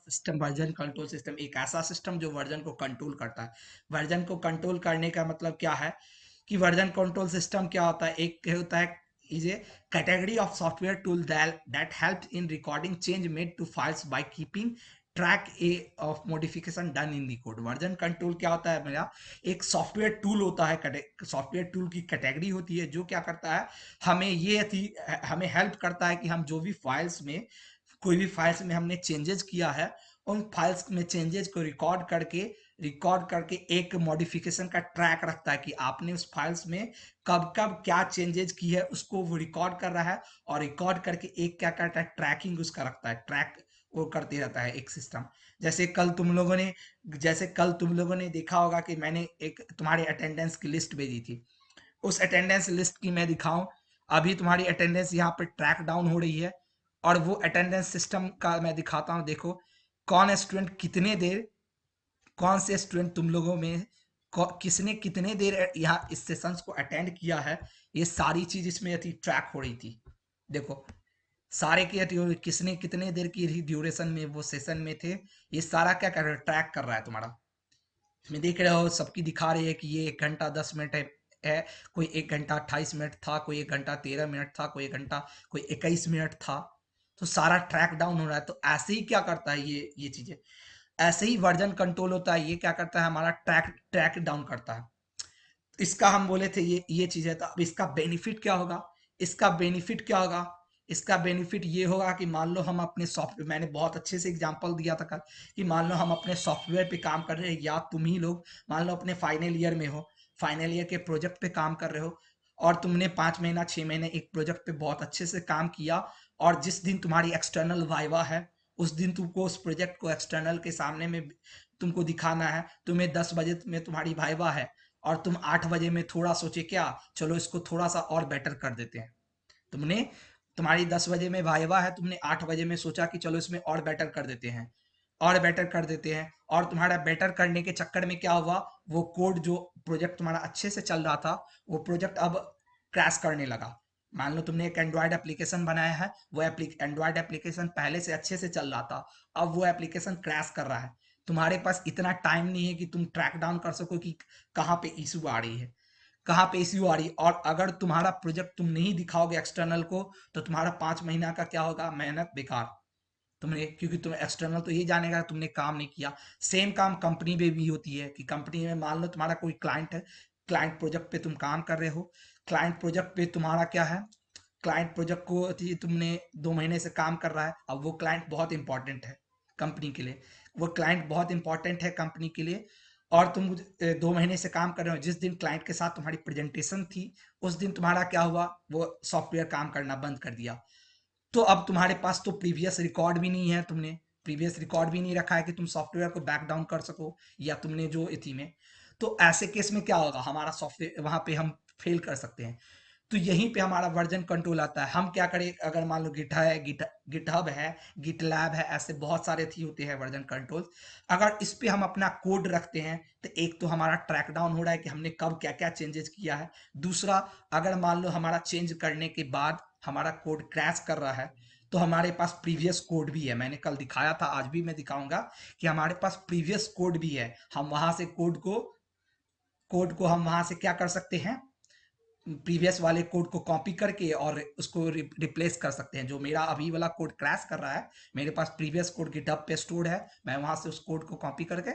System, version control system एक ऐसा system जो वर्जन को कंट्रोल करता है। वर्जन को कंट्रोल करने का मतलब क्या है कि वर्जन कंट्रोल सिस्टम क्या होता है, एक होता है is a category of software tool that help in recording change made to files by keeping track a of modification done in the code. Version control क्या होता है मेरा, एक सॉफ्टवेयर टूल होता है, सॉफ्टवेयर टूल की कैटेगरी होती है जो क्या करता है, हमें ये थी, हमें हेल्प करता है कि हम जो भी फाइल्स में, कोई भी फाइल्स में हमने चेंजेस किया है, उन फाइल्स में चेंजेस को रिकॉर्ड करके एक मॉडिफिकेशन का ट्रैक रखता है कि आपने उस फाइल्स में कब कब क्या चेंजेस की है, उसको वो रिकॉर्ड कर रहा है, और रिकॉर्ड करके एक क्या करता है, ट्रैकिंग उसका रखता है, ट्रैक वो करते रहता है एक सिस्टम। जैसे कल तुम लोगों ने देखा होगा कि मैंने एक तुम्हारे अटेंडेंस की लिस्ट भेजी थी। उस अटेंडेंस लिस्ट की मैं दिखाऊं, अभी तुम्हारी अटेंडेंस यहाँ पे ट्रैक डाउन हो रही है, और वो अटेंडेंस सिस्टम का मैं दिखाता हूँ। देखो कौन स्टूडेंट कितने देर, कौन से स्टूडेंट तुम लोगों में किसने कितने देर यहाँ इस सेशंस को अटेंड किया है, ये सारी चीज इसमें थी, ट्रैक हो रही थी। देखो सारे की किसने कितने देर की ड्यूरेशन में वो सेशन में थे, ये सारा क्या कर रहा है, ट्रैक कर रहा है तुम्हारा। इसमें देख रहे हो सबकी दिखा रही है कि ये 1 घंटा 10 मिनट है, कोई 1 घंटा 28 मिनट था, कोई 1 घंटा 13 मिनट था, कोई 1 घंटा, कोई 21 मिनट था। तो सारा ट्रैक डाउन हो रहा है। तो ऐसे ही क्या करता है ये चीजें, ऐसे ही वर्जन कंट्रोल होता है, ये क्या करता है, हमारा ट्रैक ट्रैक डाउन करता है। इसका हम बोले थे ये चीज है। तो अब इसका बेनिफिट क्या होगा, इसका बेनिफिट क्या होगा, इसका बेनिफिट ये होगा कि मान लो हम अपने सॉफ्टवेयर, मैंने बहुत अच्छे से एग्जांपल दिया था कल, कि मान लो हम अपने सॉफ्टवेयर पे काम कर रहे हैं, या तुम ही लोग मान लो अपने फाइनल ईयर में हो, फाइनल ईयर के प्रोजेक्ट पे काम कर रहे हो, और तुमने 5 महीना 6 महीने एक प्रोजेक्ट पे बहुत अच्छे से काम किया, और जिस दिन तुम्हारी एक्सटर्नल वाइवा है, उस दिन तुमको उस प्रोजेक्ट को एक्सटर्नल के सामने में तुमको दिखाना है। तुम्हें 10 बजे में तुम्हारी वाइवा है, और तुम 8 बजे में थोड़ा सोचे क्या, चलो इसको थोड़ा सा और बेटर कर देते हैं। तुमने, तुम्हारी 10 बजे में वाइवा है, तुमने 8 बजे में सोचा कि चलो इसमें और बेटर कर देते हैं, और बेटर कर देते हैं, और तुम्हारा बेटर करने के चक्कर में क्या हुआ, वो कोड जो प्रोजेक्ट तुम्हारा अच्छे से चल रहा था, वो प्रोजेक्ट अब क्रैश करने लगा। मान लो तुमने एक एंड्रॉयड एप्लीकेशन बनाया है, वो एंड्रॉयड एप्लीकेशन पहले से अच्छे से चल रहा था, अब वो एप्लीकेशन क्रैश कर रहा है। तुम्हारे पास इतना टाइम नहीं है कि तुम ट्रैक डाउन कर सको कि कहाँ पे इशू आ रही है, कहाँ पे इश्यू आ रही है। और अगर तुम्हारा प्रोजेक्ट तुम नहीं दिखाओगे एक्सटर्नल को, तो तुम्हारा 5 महीना का क्या होगा, मेहनत बेकार। तुमने, क्योंकि तुम एक्सटर्नल तो ये जानेगा तुमने काम नहीं किया। सेम काम कंपनी में भी होती है, कि कंपनी में मान लो तुम्हारा कोई क्लाइंट है, क्लाइंट प्रोजेक्ट पे तुम काम कर रहे हो, क्लाइंट प्रोजेक्ट पे तुम्हारा क्या है, क्लाइंट प्रोजेक्ट को तुमने 2 महीने से काम कर रहा है। अब वो क्लाइंट बहुत इंपॉर्टेंट है कंपनी के लिए, वो क्लाइंट बहुत इंपॉर्टेंट है कंपनी के लिए, और तुम 2 महीने से काम कर रहे हो। जिस दिन क्लाइंट के साथ तुम्हारी प्रेजेंटेशन थी, उस दिन तुम्हारा क्या हुआ, वो सॉफ्टवेयर काम करना बंद कर दिया। तो अब तुम्हारे पास तो प्रीवियस रिकॉर्ड भी नहीं है, तुमने प्रीवियस रिकॉर्ड भी नहीं रखा है कि तुम सॉफ्टवेयर को बैक डाउन कर सको, या तुमने जो इथी में। तो ऐसे केस में क्या होगा, हमारा सॉफ्टवेयर वहां पे हम फेल कर सकते हैं। तो यहीं पे हमारा वर्जन कंट्रोल आता है। हम क्या करें, अगर मान लो गिटहब है, गिटलैब है, ऐसे बहुत सारे थी होते हैं वर्जन कंट्रोल। अगर इस पे हम अपना कोड रखते हैं, तो एक तो हमारा ट्रैक डाउन हो रहा है कि हमने कब क्या क्या चेंजेस किया है। दूसरा, अगर मान लो हमारा चेंज करने के बाद हमारा कोड क्रैश कर रहा है, तो हमारे पास प्रीवियस कोड भी है। मैंने कल दिखाया था, आज भी मैं दिखाऊंगा कि हमारे पास प्रीवियस कोड भी है। हम वहां से कोड को हम वहां से क्या कर सकते हैं, प्रीवियस वाले कोड को कॉपी करके और उसको रिप्लेस कर सकते हैं। जो मेरा अभी वाला कोड क्रैश कर रहा है, मेरे पास प्रीवियस कोड गिटहब पे स्टोर्ड है, मैं वहां से उस कोड को कॉपी करके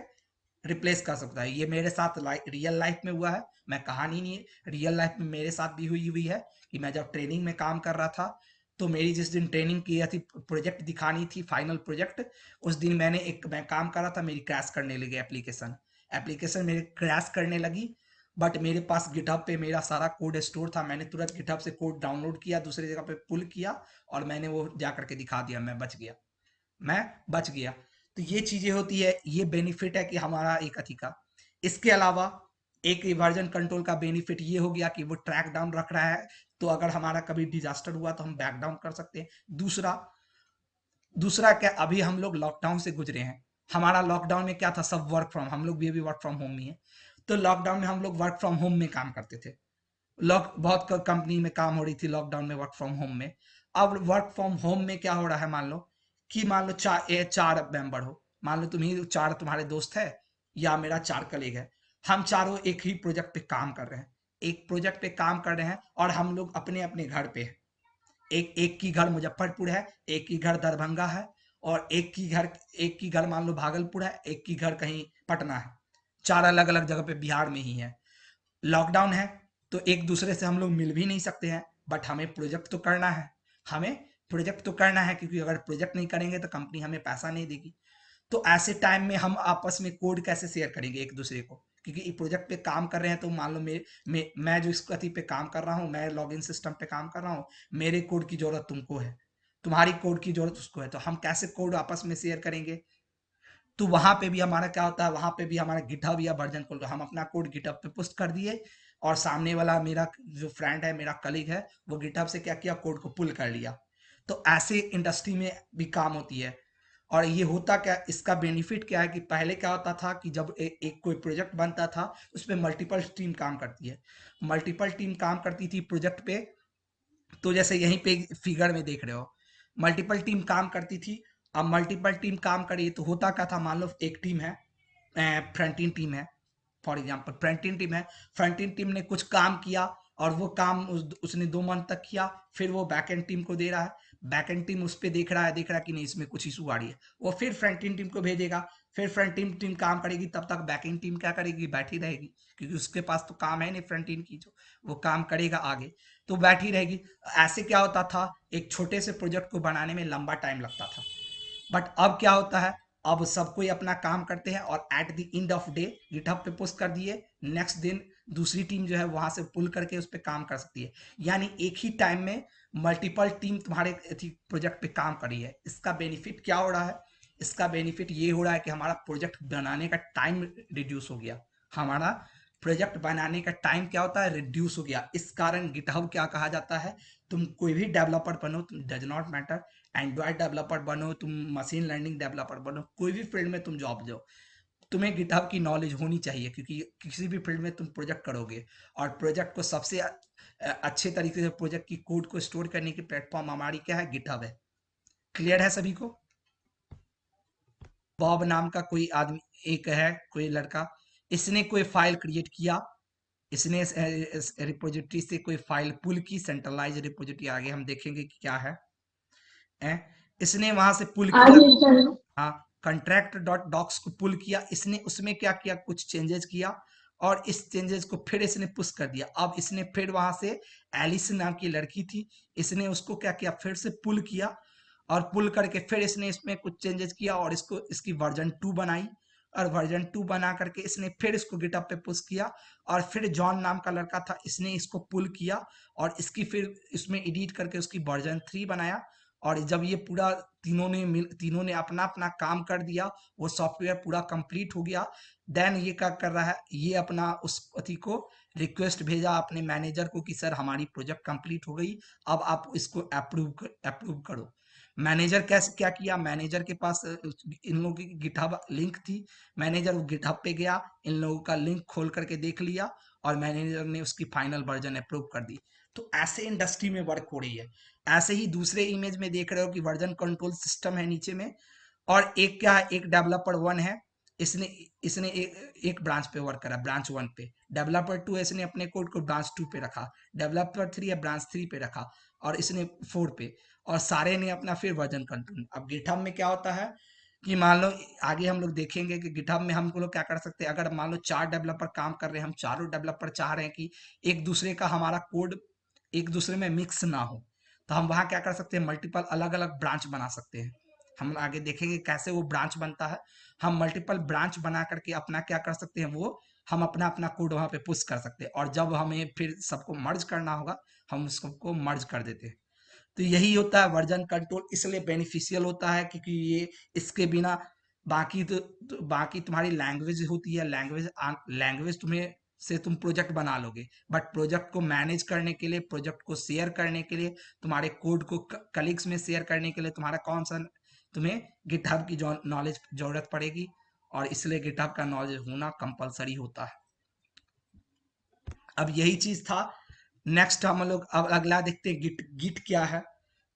रिप्लेस कर सकता है। ये मेरे साथ रियल लाइफ में हुआ है, मैं कहानी नहीं है, रियल लाइफ में मेरे साथ भी हुई हुई है। कि मैं जब ट्रेनिंग में काम कर रहा था, तो मेरी जिस दिन ट्रेनिंग की थी, प्रोजेक्ट दिखानी थी, फाइनल प्रोजेक्ट, उस दिन मैं काम कर रहा था, मेरी क्रैश करने लगी एप्लीकेशन, एप्लीकेशन मेरे क्रैश करने लगी। बट मेरे पास गिटहब पे मेरा सारा कोड स्टोर था, मैंने तुरंत गिटहब से कोड डाउनलोड किया, दूसरी जगह पे पुल किया, और मैंने वो जा करके दिखा दिया, मैं बच गया, मैं बच गया। तो ये चीजें होती है, ये बेनिफिट है कि हमारा एक अथी का। इसके अलावा एक वर्जन कंट्रोल का बेनिफिट ये हो गया कि वो ट्रैक डाउन रख रहा है, तो अगर हमारा कभी डिजास्टर हुआ तो हम बैक डाउन कर सकते हैं। दूसरा, दूसरा क्या, अभी हम लोग लॉकडाउन से गुजरे हैं। हमारा लॉकडाउन में क्या था, सब वर्क फ्रॉम, हम लोग भी अभी वर्क फ्रॉम होम ही है। तो लॉकडाउन में हम लोग वर्क फ्रॉम होम में काम करते थे। लॉक बहुत कंपनी में काम हो रही थी लॉकडाउन में, वर्क फ्रॉम होम में। अब वर्क फ्रॉम होम में क्या हो रहा है, मान लो कि मान लो चार मेंबर हो, मान लो तुम्ही चार तुम्हारे दोस्त है या मेरा चार कलीग है, हम चारों एक ही प्रोजेक्ट पे काम कर रहे हैं, एक प्रोजेक्ट पे काम कर रहे हैं और हम लोग अपने अपने घर पे हैं। एक एक की घर मुजफ्फरपुर है, एक की घर दरभंगा है, और एक की घर मान लो भागलपुर है, एक की घर कहीं पटना है। चार अलग अलग जगह पे बिहार में ही है। लॉकडाउन है तो एक दूसरे से हम लोग मिल भी नहीं सकते हैं, बट हमें प्रोजेक्ट तो करना है। हमें प्रोजेक्ट तो करना है, क्योंकि अगर प्रोजेक्ट नहीं करेंगे तो कंपनी हमें पैसा नहीं देगी। तो ऐसे टाइम में हम आपस में कोड कैसे शेयर करेंगे एक दूसरे को, क्योंकि ये प्रोजेक्ट पे काम कर रहे हैं। तो मान लो मैं जो इस कथी पे काम कर रहा हूँ, मैं लॉगिन सिस्टम पे काम कर रहा हूँ, मेरे कोड की जरूरत तुमको है, तुम्हारी कोड की जरूरत उसको है, तो हम कैसे कोड आपस में शेयर करेंगे। तो वहां पे भी हमारा क्या होता है, वहां पे भी हमारा गिटहब या वर्जन कोड, हम अपना कोड गिटहब पे पोस्ट कर दिए, और सामने वाला मेरा जो फ्रेंड है, मेरा कलीग है, वो गिटहब से क्या किया, कोड को पुल कर लिया। तो ऐसे इंडस्ट्री में भी काम होती है। और ये होता क्या, इसका बेनिफिट क्या है कि पहले क्या होता था कि जब एक कोई प्रोजेक्ट बनता था, उस पर मल्टीपल टीम काम करती है, मल्टीपल टीम काम करती थी प्रोजेक्ट पे। तो जैसे यहीं पे फिगर में देख रहे हो, मल्टीपल टीम काम करती थी। अब मल्टीपल टीम काम करी तो होता क्या था, मान लो एक टीम है, फ्रंट टीम टीम है, for example front team team है, फ्रंट टीम टीम ने कुछ काम किया, और वो काम उसने 2 मंथ तक किया, फिर वो बैक एंड टीम को दे रहा है, बैक एंड टीम उस पर देख रहा है कि नहीं इसमें कुछ इशू आ रही है, वो फिर फ्रंट टीम टीम को भेजेगा, फिर फ्रंट टीम टीम काम करेगी, तब तक बैक एंड टीम क्या करेगी, बैठी रहेगी, क्योंकि उसके पास तो काम है नहीं फ्रंट टीम की, जो वो काम करेगा आगे, तो बैठी रहेगी। ऐसे क्या होता था, एक छोटे से प्रोजेक्ट को बनाने में लंबा टाइम लगता था। बट अब क्या होता है, अब सब कोई अपना काम करते हैं, और at the end of day GitHub पे पोस्ट कर दिए, नेक्स्ट दिन दूसरी टीम जो है वहां से पुल करके उस पर काम कर सकती है। यानी एक ही टाइम में मल्टीपल टीम तुम्हारे प्रोजेक्ट पे काम कर रही है। इसका बेनिफिट क्या हो रहा है, इसका बेनिफिट ये हो रहा है कि हमारा प्रोजेक्ट बनाने का टाइम रिड्यूस हो गया, हमारा प्रोजेक्ट बनाने का टाइम क्या होता है, रिड्यूस हो गया। इस कारण गिटहब क्या कहा जाता है, तुम कोई भी डेवलपर बनो, तुम does not matter, Android developer बनो, तुम मशीन लर्निंग डेवलपर बनो, कोई भी फील्ड में तुम जॉब दो, तुम्हें गिटहब की नॉलेज होनी चाहिए, क्योंकि किसी भी फील्ड में तुम प्रोजेक्ट करोगे, और प्रोजेक्ट को सबसे अच्छे तरीके से प्रोजेक्ट की कोड को स्टोर करने की प्लेटफॉर्म हमारी क्या है, गिटहब है। क्लियर है सभी को। बॉब नाम का कोई आदमी, एक है कोई लड़का, इसने कोई फाइल क्रिएट किया, इसने रिपोजिटरी से कोई फाइल पुल की, सेंट्रलाइज रिपोजिटरी, आगे हम देखेंगे कि क्या है। इसने वहां से पुल किया, हाँ, कंट्रैक्ट डॉट डॉक्स को पुल किया, इसने उसमें क्या किया, कुछ चेंजेस किया, और इस चेंजेस को फिर इसने पुश कर दिया। अब इसने फिर वहां से, एलिस नाम की लड़की थी, इसने उसको क्या किया, फिर से पुल किया, और पुल करके फिर इसने इसमें कुछ चेंजेस किया, और इसको इसकी वर्जन 2 बनाई, और वर्जन 2 बना करके इसने फिर इसको गिटअप पे पुश किया, और फिर जॉन नाम का लड़का था, इसने इसको पुल किया, और इसकी फिर इसमें एडिट करके उसकी वर्जन 3 बनाया। और जब ये पूरा तीनों ने अपना अपना काम कर दिया, वो सॉफ्टवेयर पूरा कंप्लीट हो गया, देन ये क्या कर रहा है, ये अपना उस अथी को रिक्वेस्ट भेजा अपने मैनेजर को कि सर हमारी प्रोजेक्ट कंप्लीट हो गई, अब आप इसको अप्रूव करो। मैनेजर कैसे क्या किया, मैनेजर के पास इन लोगों की गिटहब लिंक थी, मैनेजर वो गिटहब पे गया, इन लोगों का लिंक खोल करके देख लिया, और मैनेजर ने उसकी फाइनल वर्जन अप्रूव कर दी। तो ऐसे इंडस्ट्री में वर्क हो रही है। ऐसे ही दूसरे इमेज में देख रहे हो कि वर्जन कंट्रोल सिस्टम है नीचे में, और एक क्या है, एक डेवलपर 1 है, इसने इसने एक ब्रांच पे वर्क करा, ब्रांच 1 पे। डेवलपर 2 है, इसने अपने कोड को ब्रांच 2 पे रखा। डेवलपर 3 है, ब्रांच 3 पे रखा, और इसने 4 पे, और सारे ने अपना फिर वर्जन कंट्रोल। अब गिटहब में क्या होता है कि मान लो, आगे हम लोग देखेंगे कि गिटहब में हम लोग क्या कर सकते हैं, अगर मान लो 4 डेवलपर काम कर रहे हैं, हम चारों डेवलपर चाह रहे हैं कि एक दूसरे का हमारा कोड एक दूसरे में मिक्स ना हो, तो हम वहां क्या कर सकते हैं, मल्टीपल अलग अलग ब्रांच बना सकते हैं। हम आगे देखेंगे कैसे वो ब्रांच बनता है। हम मल्टीपल ब्रांच बना करके अपना क्या कर सकते हैं, वो हम अपना अपना कोड वहां पे पुश कर सकते हैं, और जब हमें फिर सबको मर्ज करना होगा, हम उसको मर्ज कर देते हैं। तो यही होता है वर्जन कंट्रोल, इसलिए बेनिफिशियल होता है, क्योंकि ये इसके बिना बाकी तुम्हारी लैंग्वेज होती है, लैंग्वेज तुम्हें से तुम प्रोजेक्ट बना लोगे, बट प्रोजेक्ट को मैनेज करने के लिए, प्रोजेक्ट को शेयर करने के लिए, तुम्हारे कोड को कलीग्स में शेयर करने के लिए तुम्हें गिटहब की नॉलेज जरूरत पड़ेगी, और इसलिए गिटहब का नॉलेज होना कंपलसरी होता है। अब यही चीज था। नेक्स्ट हम लोग अब अगला देखते हैं, गिट गिट क्या है।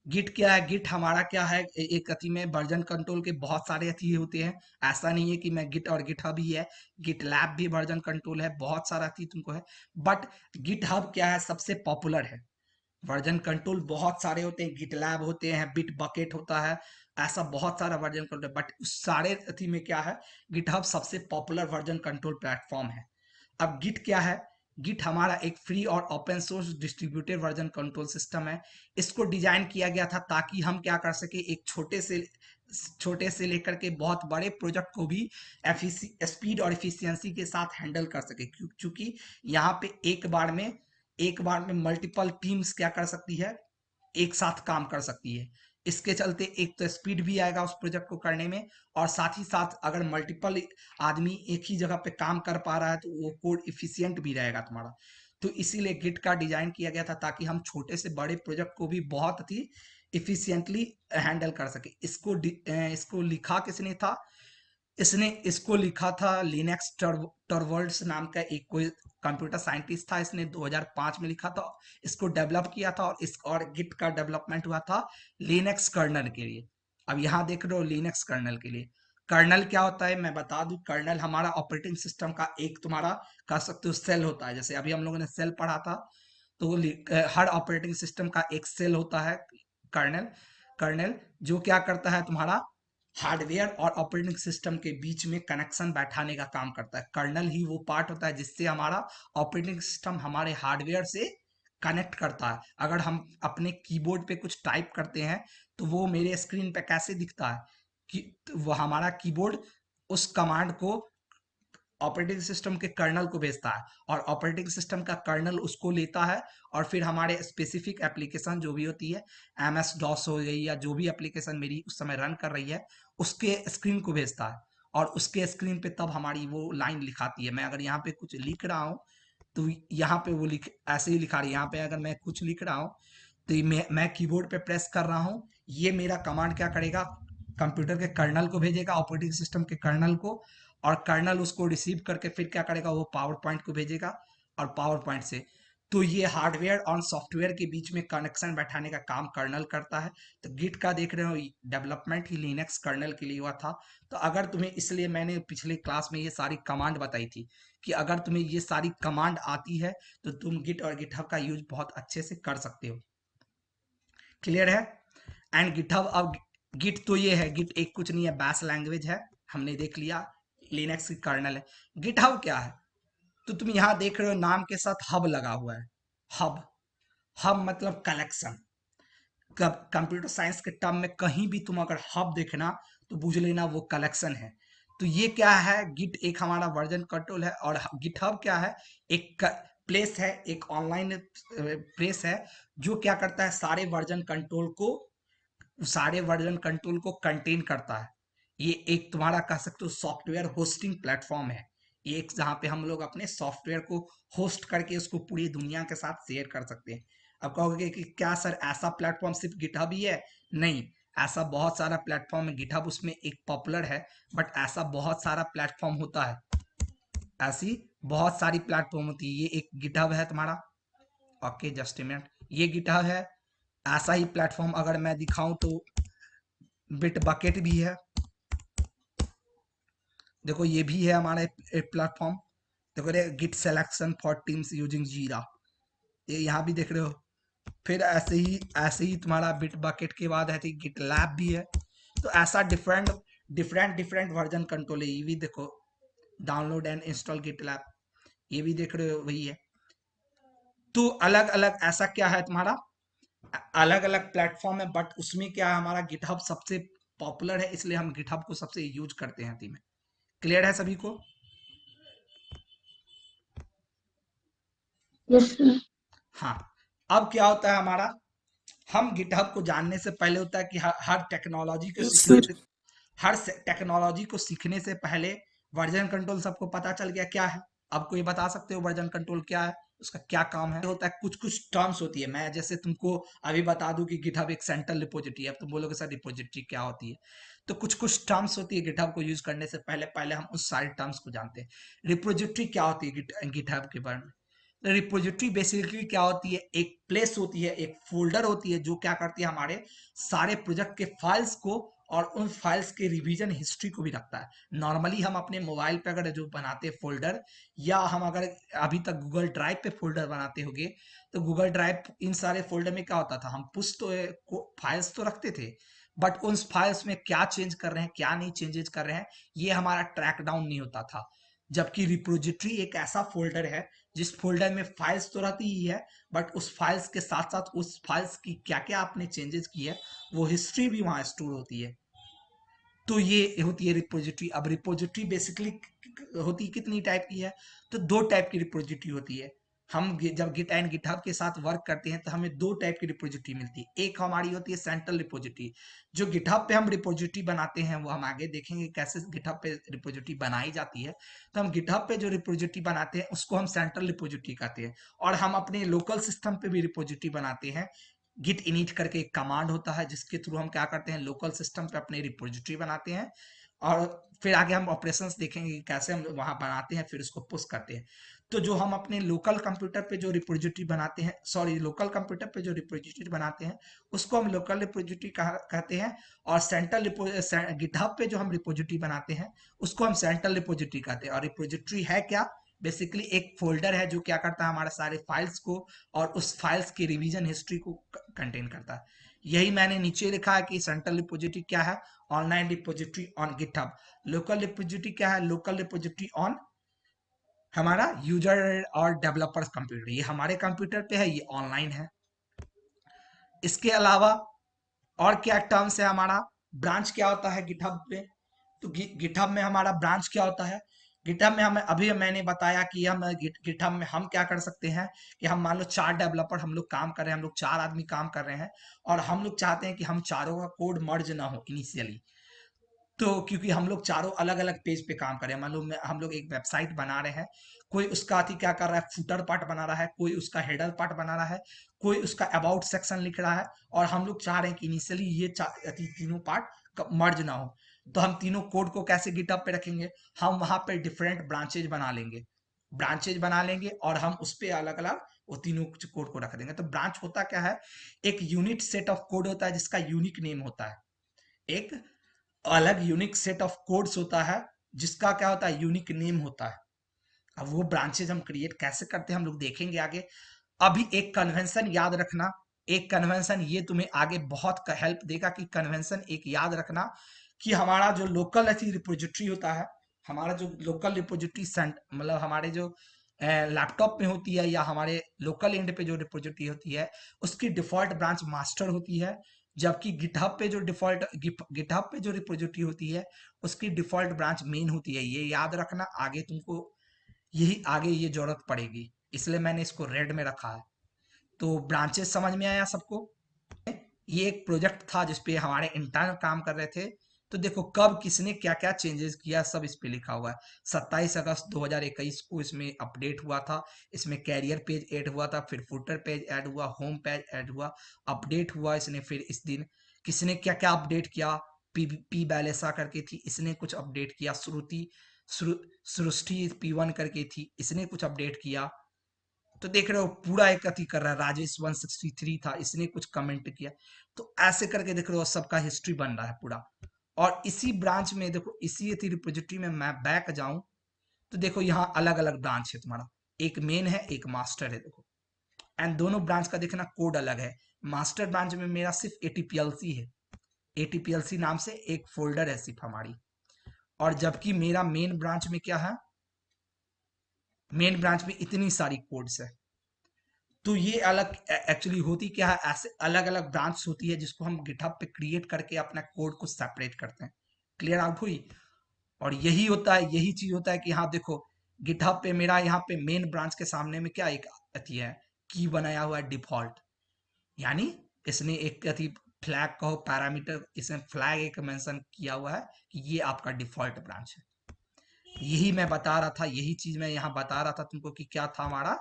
गिट क्या है? गिट हमारा क्या है, एक अति में वर्जन कंट्रोल के बहुत सारे अति होते हैं। ऐसा नहीं है कि मैं गिट और गिटहब ही है, गिट लैब भी वर्जन कंट्रोल है, बहुत सारा अति तुमको है। बट गिटहब क्या है, सबसे पॉपुलर है। वर्जन कंट्रोल बहुत सारे होते हैं, गिट लैब होते हैं, बिट बकेट होता है, ऐसा बहुत सारा वर्जन कंट्रोल। बट उस सारे अति में क्या है, गिटहब सबसे पॉपुलर वर्जन कंट्रोल प्लेटफॉर्म है। अब गिट क्या है? गिट हमारा एक फ्री और open source distributed version control system है। इसको डिजाइन किया गया था ताकि हम क्या कर सके, एक छोटे से लेकर के बहुत बड़े प्रोजेक्ट को भी स्पीड और एफिशिएंसी के साथ हैंडल कर सके, क्योंकि यहाँ पे एक बार में मल्टीपल टीम्स क्या कर सकती है, एक साथ काम कर सकती है। इसके चलते एक तो स्पीड भी आएगा उस प्रोजेक्ट को करने में, और साथ ही साथ अगर मल्टीपल आदमी एक ही जगह पे काम कर पा रहा है तो वो कोड इफिशियंट भी रहेगा तुम्हारा। तो इसीलिए गिट का डिजाइन किया गया था ताकि हम छोटे से बड़े प्रोजेक्ट को भी बहुत ही इफिशियंटली हैंडल कर सके। इसको लिखा किसने था? इसको लिखा था लिनक्स टॉरवल्ड्स नाम का एक कोई कंप्यूटर साइंटिस्ट था। इसने 2005 में लिखा था, इसको डेवलप किया था, और गिट का डेवलपमेंट हुआ था लिनक्स कर्नल के लिए। अब यहाँ देख रहे हो लिनक्स कर्नल के लिए। कर्नल क्या होता है मैं बता दूं, कर्नल हमारा ऑपरेटिंग सिस्टम का एक तुम्हारा कह सकते हो सेल होता है। जैसे अभी हम लोगों ने सेल पढ़ा था, तो हर ऑपरेटिंग सिस्टम का एक सेल होता है कर्नल। कर्नल जो क्या करता है, तुम्हारा हार्डवेयर और ऑपरेटिंग सिस्टम के बीच में कनेक्शन बैठाने का काम करता है। कर्नल ही वो पार्ट होता है जिससे हमारा ऑपरेटिंग सिस्टम हमारे हार्डवेयर से कनेक्ट करता है। अगर हम अपने कीबोर्ड पे कुछ टाइप करते हैं तो वो मेरे स्क्रीन पे कैसे दिखता है, कि तो वो हमारा कीबोर्ड उस कमांड को ऑपरेटिंग सिस्टम के कर्नल को भेजता है, और ऑपरेटिंग सिस्टम का कर्नल उसको लेता है और फिर हमारे स्पेसिफिक एप्लीकेशन जो भी होती है, एम एस डॉस हो गई या जो भी एप्लीकेशन मेरी उस समय रन कर रही है, उसके स्क्रीन को भेजता है। और उसके स्क्रीन पे तब हमारी वो लाइन लिखाती है। मैं अगर यहाँ पे कुछ लिख रहा हूँ तो यहाँ पे वो लिख ऐसे ही लिखा रही है। यहाँ पे अगर मैं कुछ लिख रहा हूँ तो मैं कीबोर्ड पे प्रेस कर रहा हूँ, ये मेरा कमांड क्या करेगा, कंप्यूटर के कर्नल को भेजेगा, ऑपरेटिंग सिस्टम के कर्नल को, और कर्नल उसको रिसीव करके फिर क्या करेगा, वो पावर पॉइंट को भेजेगा, और पावर पॉइंट से तो ये हार्डवेयर और सॉफ्टवेयर के बीच में कनेक्शन बैठाने का काम कर्नल करता है। तो गिट का देख रहे हो डेवलपमेंट ही लिनक्स कर्नल के लिए हुआ था। तो अगर तुम्हें, इसलिए मैंने पिछले क्लास में ये सारी कमांड बताई थी कि अगर तुम्हें ये सारी कमांड आती है तो तुम गिट और गिटहब का यूज बहुत अच्छे से कर सकते हो। क्लियर है? एंड गिटहब, अब गिट तो ये है, गिट एक कुछ नहीं है, बैश लैंग्वेज है, हमने देख लिया। लिनक्स की कर्नल है। गिटहब क्या है? तो तुम यहाँ देख रहे हो नाम के साथ हब लगा हुआ है। हब, हब मतलब कलेक्शन। कंप्यूटर साइंस के टर्म में कहीं भी तुम अगर हब देखना तो बुझ लेना वो कलेक्शन है। तो ये क्या है, गिट एक हमारा वर्जन कंट्रोल है, और गिटहब क्या है, एक प्लेस है, एक ऑनलाइन प्लेस है जो क्या करता है, सारे वर्जन कंट्रोल को कंटेन करता है। ये एक तुम्हारा कह सकते हो सॉफ्टवेयर होस्टिंग प्लेटफॉर्म है। ये एक जहाँ पे हम लोग अपने सॉफ्टवेयर को होस्ट करके उसको पूरी दुनिया के साथ शेयर कर सकते हैं। अब कहोगे कि क्या सर ऐसा प्लेटफॉर्म सिर्फ गिटहब ही है? नहीं, ऐसा बहुत सारा प्लेटफॉर्म है। गिटहब उसमें एक पॉपुलर है, बट ऐसा बहुत सारा प्लेटफॉर्म होता है, ऐसी बहुत सारी प्लेटफॉर्म होती है। ये एक गिटहब है तुम्हारा। ओके, जस्ट ए मिनट, ये गिटहब है। ऐसा ही प्लेटफॉर्म अगर मैं दिखाऊं तो बिट बकेट भी है। देखो ये भी है हमारा प्लेटफॉर्म। देखो रे, git selection for teams using Jira, ये यहाँ भी देख रहे हो। फिर ऐसे ही तुम्हारा बिट बकेट के बाद है गिट लैब भी है। तो ऐसा different different different version control है। ये भी देखो, download and install GitLab, ये भी देख रहे हो वही है। तो अलग अलग ऐसा क्या है तुम्हारा, अलग अलग प्लेटफॉर्म है, बट उसमें क्या है, हमारा गिटहब सबसे पॉपुलर है, इसलिए हम गिटहब को सबसे यूज करते हैं टीम में। क्लियर है सभी को? Yes sir. हाँ। अब क्या होता है हमारा, हम गिटहब को जानने से पहले होता है कि हर टेक्नोलॉजी को यस सीखने सर। से हर टेक्नोलॉजी को सीखने से पहले वर्जन कंट्रोल सबको पता चल गया क्या है। अब कोई बता सकते हो वर्जन कंट्रोल क्या है, उसका क्या काम है? होता है कुछ कुछ टर्म्स होती है। मैं जैसे तुमको अभी बता दूं कि गिटहब एक सेंट्रल रिपोजिटरी है, अब तुम बोलोगे सर रिपोजिटरी क्या होती है? तो कुछ कुछ टर्म्स होती है गिटहब को यूज करने से पहले पहले हम उस सारे टर्म्स को जानते हैं। रिपोजिटरी क्या होती है गिटहब के बारे में? रिपोजिटरी बेसिकली क्या होती है, एक प्लेस होती है, एक फोल्डर होती है जो क्या करती है हमारे सारे प्रोजेक्ट के फाइल्स को और उन फाइल्स के रिवीजन हिस्ट्री को भी रखता है। नॉर्मली हम अपने मोबाइल पे अगर जो बनाते हैं फोल्डर, या हम अगर अभी तक गूगल ड्राइव पे फोल्डर बनाते होंगे, तो गूगल ड्राइव इन सारे फोल्डर में क्या होता था, हम पुश तो फाइल्स तो रखते थे, बट उन फाइल्स में क्या चेंज कर रहे हैं क्या नहीं चेंजेस कर रहे हैं ये हमारा ट्रैक डाउन नहीं होता था। जबकि रिपोजिटरी एक ऐसा फोल्डर है जिस फोल्डर में फाइल्स तो रहती ही है, बट उस फाइल्स के साथ साथ उस फाइल्स की क्या क्या आपने चेंजेस की है वो हिस्ट्री भी वहां स्टोर होती है। तो ये होती है रिपोजिटरी। अब रिपोजिटरी बेसिकली होती कितनी टाइप की है, तो दो टाइप की रिपोजिटरी होती है। हम जब गिट एंड गिटहब के साथ वर्क करते हैं तो हमें दो टाइप की रिपोजिटरी मिलती है। एक हमारी होती है सेंट्रल रिपोजिटरी, जो गिटहब पे हम रिपोजिटरी बनाते हैं, वो हम आगे देखेंगे कैसे गिटहब पे रिपोजिटरी बनाई जाती है। तो हम गिटहब पे जो रिपोजिटरी बनाते हैं उसको हम सेंट्रल रिपोजिटरी कहते हैं, और हम अपने लोकल सिस्टम पे भी रिपोजिटरी बनाते हैं। गिट इनिट करके एक कमांड होता है जिसके थ्रू हम क्या करते हैं, लोकल सिस्टम पे अपने रिपोजिटरी बनाते हैं, और फिर आगे हम ऑपरेशंस देखेंगे कि कैसे हम वहां बनाते हैं फिर उसको पुश करते हैं। तो जो हम अपने लोकल कंप्यूटर पे जो रिपोजिटरी बनाते हैं, सॉरी लोकल कंप्यूटर पे जो रिपोजिटरी बनाते हैं उसको हम लोकल रिपोजिटरी कहते हैं, और सेंट्रल गिटहब पे जो हम रिपोजिटरी बनाते हैं उसको हम सेंट्रल रिपोजिटरी कहते हैं। और रिपोजिटरी है क्या, बेसिकली एक फोल्डर है जो क्या करता है हमारे सारे फाइल्स को और उस फाइल्स की रिवीजन हिस्ट्री को कंटेन करता है। यही मैंने नीचे लिखा है कि सेंट्रल रिपोजिटरी क्या है, online repository on GitHub. Local repository क्या है, लोकल रिपोजिटरी ऑन हमारा यूजर और डेवलपर्स कंप्यूटर, ये हमारे कंप्यूटर पे है, ये ऑनलाइन है। इसके अलावा और क्या टर्म्स है, हमारा ब्रांच क्या होता है गिटहब पे, तो गिटहब में हमारा ब्रांच क्या होता है। गिटहब में हमें अभी मैंने बताया कि हम गिटहब में हम क्या कर सकते हैं कि हम मान लो 4 डेवलपर हम लोग काम कर रहे हैं, हम लोग 4 आदमी काम कर रहे हैं, और हम लोग चाहते हैं कि हम चारों का कोड मर्ज ना हो इनिशियली। तो क्योंकि हम लोग चारों अलग अलग पेज पे काम कर रहे हैं, मान लो हम लोग एक वेबसाइट बना रहे हैं, कोई उसका अति क्या कर रहा है, फुटर पार्ट बना रहा है, कोई उसका हेडर पार्ट बना रहा है, कोई उसका अबाउट सेक्शन लिख रहा है, और हम लोग चाह रहे हैं कि इनिशियली ये तीनों पार्ट मर्ज ना हो। तो हम तीनों कोड को कैसे गिटहब पे रखेंगे, हम वहां पे डिफरेंट ब्रांचेज बना लेंगे, और हम उस पे अलग अलग वो तीनों कोड को रख देंगे। तो ब्रांच होता क्या है, एक यूनिट सेट ऑफ कोड होता है जिसका यूनिक नेम होता है, एक अलग यूनिक सेट ऑफ कोड्स होता है जिसका क्या होता है, यूनिक नेम होता है। अब वो ब्रांचेज हम क्रिएट कैसे करते हैं हम लोग देखेंगे आगे। अभी एक कन्वेंशन याद रखना, एक कन्वेंशन ये तुम्हें आगे बहुत हेल्प देगा कि कन्वेंशन एक याद रखना कि हमारा जो लोकल ऐसी रिपोजिटरी होता है, हमारा जो लोकल रिपोजिटरी मतलब हमारे जो लैपटॉप में होती है या हमारे लोकल एंड पे जो रिपोजिटरी होती है उसकी डिफॉल्ट ब्रांच मास्टर होती है, जबकि गिटहब पे जो गिटहब पे जो रिपोजिटरी होती है उसकी डिफॉल्ट ब्रांच मेन होती है। ये याद रखना, आगे तुमको यही आगे ये जरूरत पड़ेगी, इसलिए मैंने इसको रेड में रखा है। तो ब्रांचेस समझ में आया सबको। ये एक प्रोजेक्ट था जिसपे हमारे इंटर्न काम कर रहे थे। तो देखो कब किसने क्या क्या चेंजेस किया सब इस पे लिखा हुआ है। 27 अगस्त 2021 को इसमें अपडेट हुआ था, इसमें कैरियर पेज ऐड हुआ था, फिर फुटर पेज ऐड हुआ, होम पेज ऐड हुआ, अपडेट हुआ इसने। फिर इस दिन किसने क्या क्या अपडेट किया, पी बैलेसा करके थी, इसने कुछ अपडेट किया, सृष्टि P1 करके थी, इसने कुछ अपडेट किया। तो देख रहे हो पूरा एक अति कर रहा है, राजेश 163 था, इसने कुछ कमेंट किया। तो ऐसे करके देख रहे हो सबका हिस्ट्री बन रहा है पूरा। और इसी ब्रांच में देखो, इसी रिपोजिटरी में मैं बैक जाऊं तो देखो यहाँ अलग अलग ब्रांच है तुम्हारा, एक मेन है एक मास्टर है, देखो एंड दोनों ब्रांच का देखना कोड अलग है। मास्टर ब्रांच में मेरा सिर्फ एटीपीएलसी है, एटीपीएलसी नाम से एक फोल्डर है सिर्फ हमारी, और जबकि मेरा मेन ब्रांच में क्या है, मेन ब्रांच में इतनी सारी कोड्स है। तो ये अलग एक्चुअली होती क्या है, ऐसे अलग अलग ब्रांच होती है जिसको हम गिटहब पे क्रिएट करके अपना कोड को सेपरेट करते हैं। क्लियर आउट हुई। और यही होता है, यही चीज होता है कि हाँ देखो गिटहब पे मेरा यहाँ पे मेन ब्रांच के सामने में क्या एक अति है, की बनाया हुआ है डिफॉल्ट, यानी इसने एक अति फ्लैग कहो पैरामीटर, इसने फ्लैग एक मेंशन किया हुआ है कि ये आपका डिफॉल्ट ब्रांच है। यही मैं बता रहा था, यही चीज मैं यहाँ बता रहा था तुमको कि क्या था हमारा,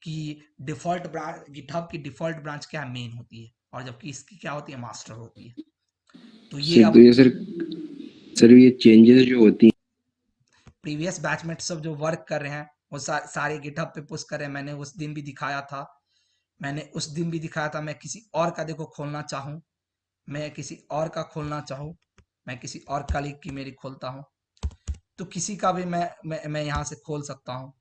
कि डिफॉल्ट ब्रांच गिटहब की डिफॉल्ट ब्रांच क्या मेन होती है, और जबकि इसकी क्या होती है, मास्टर होती है। तो ये तो अब ये सर ये चेंजेस जो होती हैं प्रीवियस बैचमेट सब जो वर्क कर रहे हैं वो सारे गिटहब पे पुश करे। मैंने उस दिन भी दिखाया था, मैं किसी और का देखो खोलना चाहूँ, मैं किसी और का खोलना चाहूँ, मैं किसी और कलीग की मेरी खोलता हूँ, तो किसी का भी मैं यहाँ से खोल सकता हूँ।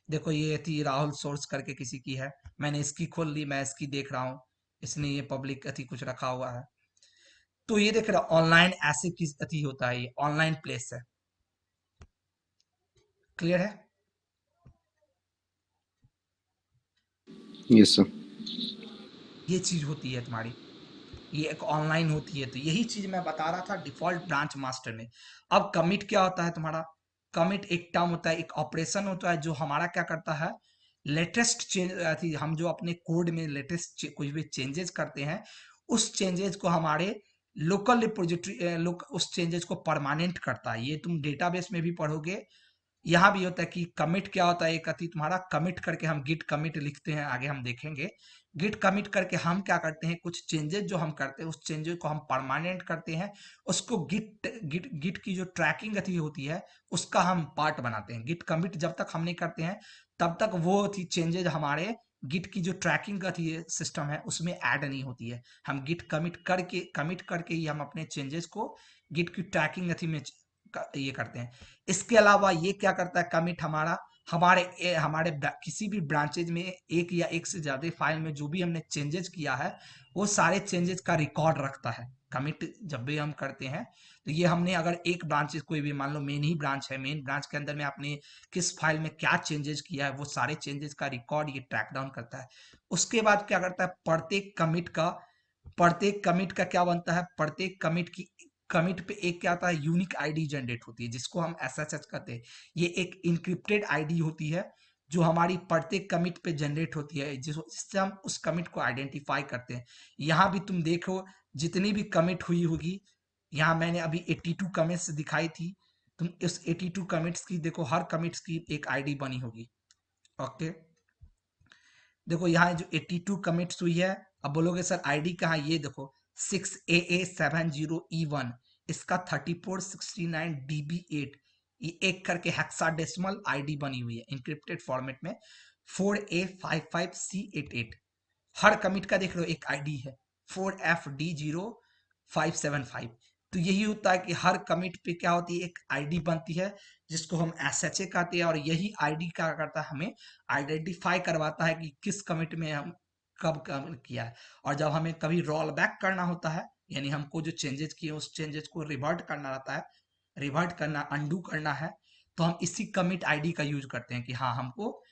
देखो ये थी राहुल सोर्स करके किसी की है, मैंने इसकी खोल ली, मैं इसकी देख रहा हूँ, इसने ये पब्लिक अथी कुछ रखा हुआ है। तो ये देख रहा ऑनलाइन ऐसे किस अथी होता है, ये ऑनलाइन प्लेस है। क्लियर है? Yes sir. ये चीज होती है तुम्हारी, ये एक ऑनलाइन होती है। तो यही चीज मैं बता रहा था डिफॉल्ट ब्रांच मास्टर में। अब कमिट क्या होता है तुम्हारा? कमिट एक टर्म होता है, एक ऑपरेशन होता है जो हमारा क्या करता है, लेटेस्ट चेंज, हम जो अपने कोड में लेटेस्ट कुछ भी चेंजेस करते हैं, उस चेंजेस को हमारे लोकल रिपोजिटरी उस चेंजेस को परमानेंट करता है। ये तुम डेटाबेस में भी पढ़ोगे, यहाँ भी होता है कि कमिट क्या होता है, एक अति तुम्हारा कमिट करके हम गिट कमिट लिखते हैं, आगे हम देखेंगे। गिट कमिट करके हम क्या करते हैं, कुछ चेंजेस जो हम करते हैं उस चेंजेस को हम परमानेंट करते हैं, उसको गिट गिट गिट की जो ट्रैकिंग अथी होती है उसका हम पार्ट बनाते हैं। गिट कमिट जब तक हम नहीं करते हैं तब तक वो थी चेंजेस हमारे गिट की जो ट्रैकिंग का थी सिस्टम है उसमें ऐड नहीं होती है। हम गिट कमिट करके ही हम अपने चेंजेस को गिट की ट्रैकिंग अथी में ये करते हैं। इसके अलावा ये क्या करता है कमिट, किसी भी ब्रांचेज में एक या एक से ज्यादा फाइल में जो भी हमने चेंजेस किया है वो सारे चेंजेस का रिकॉर्ड रखता है। कमिट जब भी हम करते हैं तो ये हमने अगर एक ब्रांचेस कोई भी मान लो मेन ही ब्रांच है, मेन ब्रांच के अंदर में आपने किस फाइल में क्या चेंजेस किया है वो सारे चेंजेस का रिकॉर्ड ये ट्रैक डाउन करता है। उसके बाद क्या करता है, प्रत्येक कमिट का क्या बनता है, प्रत्येक कमिट पे एक क्या आता है, यूनिक आईडी जनरेट होती है जिसको हम एसएसएच कहते हैं। ये एक इनक्रिप्टेड आईडी होती है जो हमारी प्रत्येक कमिट पे जनरेट होती है, जिससे हम उस कमिट को आइडेंटिफाई करते हैं। यहाँ भी तुम देखो जितनी भी कमिट हुई होगी, यहाँ मैंने अभी 82 कमिट्स दिखाई थी, तुम इस 82 कमिट्स की देखो, हर कमिट्स की एक आईडी बनी होगी। ओके, देखो यहाँ जो 82 कमिट्स हुई है, अब बोलोगे सर आईडी कहाँ, ये देखो 6AA70E1, इसका 3469DB8, ये एक करके हेक्साडेसिमल आईडी बनी हुई है इंक्रिप्टेड फॉर्मेट में। 4A55C88, हर कमिट का देख लो एक आईडी है 4FD0575। तो यही होता है कि हर कमिट पे क्या होती है, एक आईडी बनती है जिसको हम एसएचए कहते हैं, और यही आईडी क्या करता है, हमें आइडेंटिफाई करवाता है कि किस कमिट में हम कब कमिट किया है। और जब हमें कभी रोल बैक करना होता है, यानी हमको जो चेंजेस किए उस चेंजेस को रिवर्ट करना रहता है, रिवर्ट करना अंडू करना है, तो हम इसी कमिट आईडी का यूज करते हैं कि हाँ हमको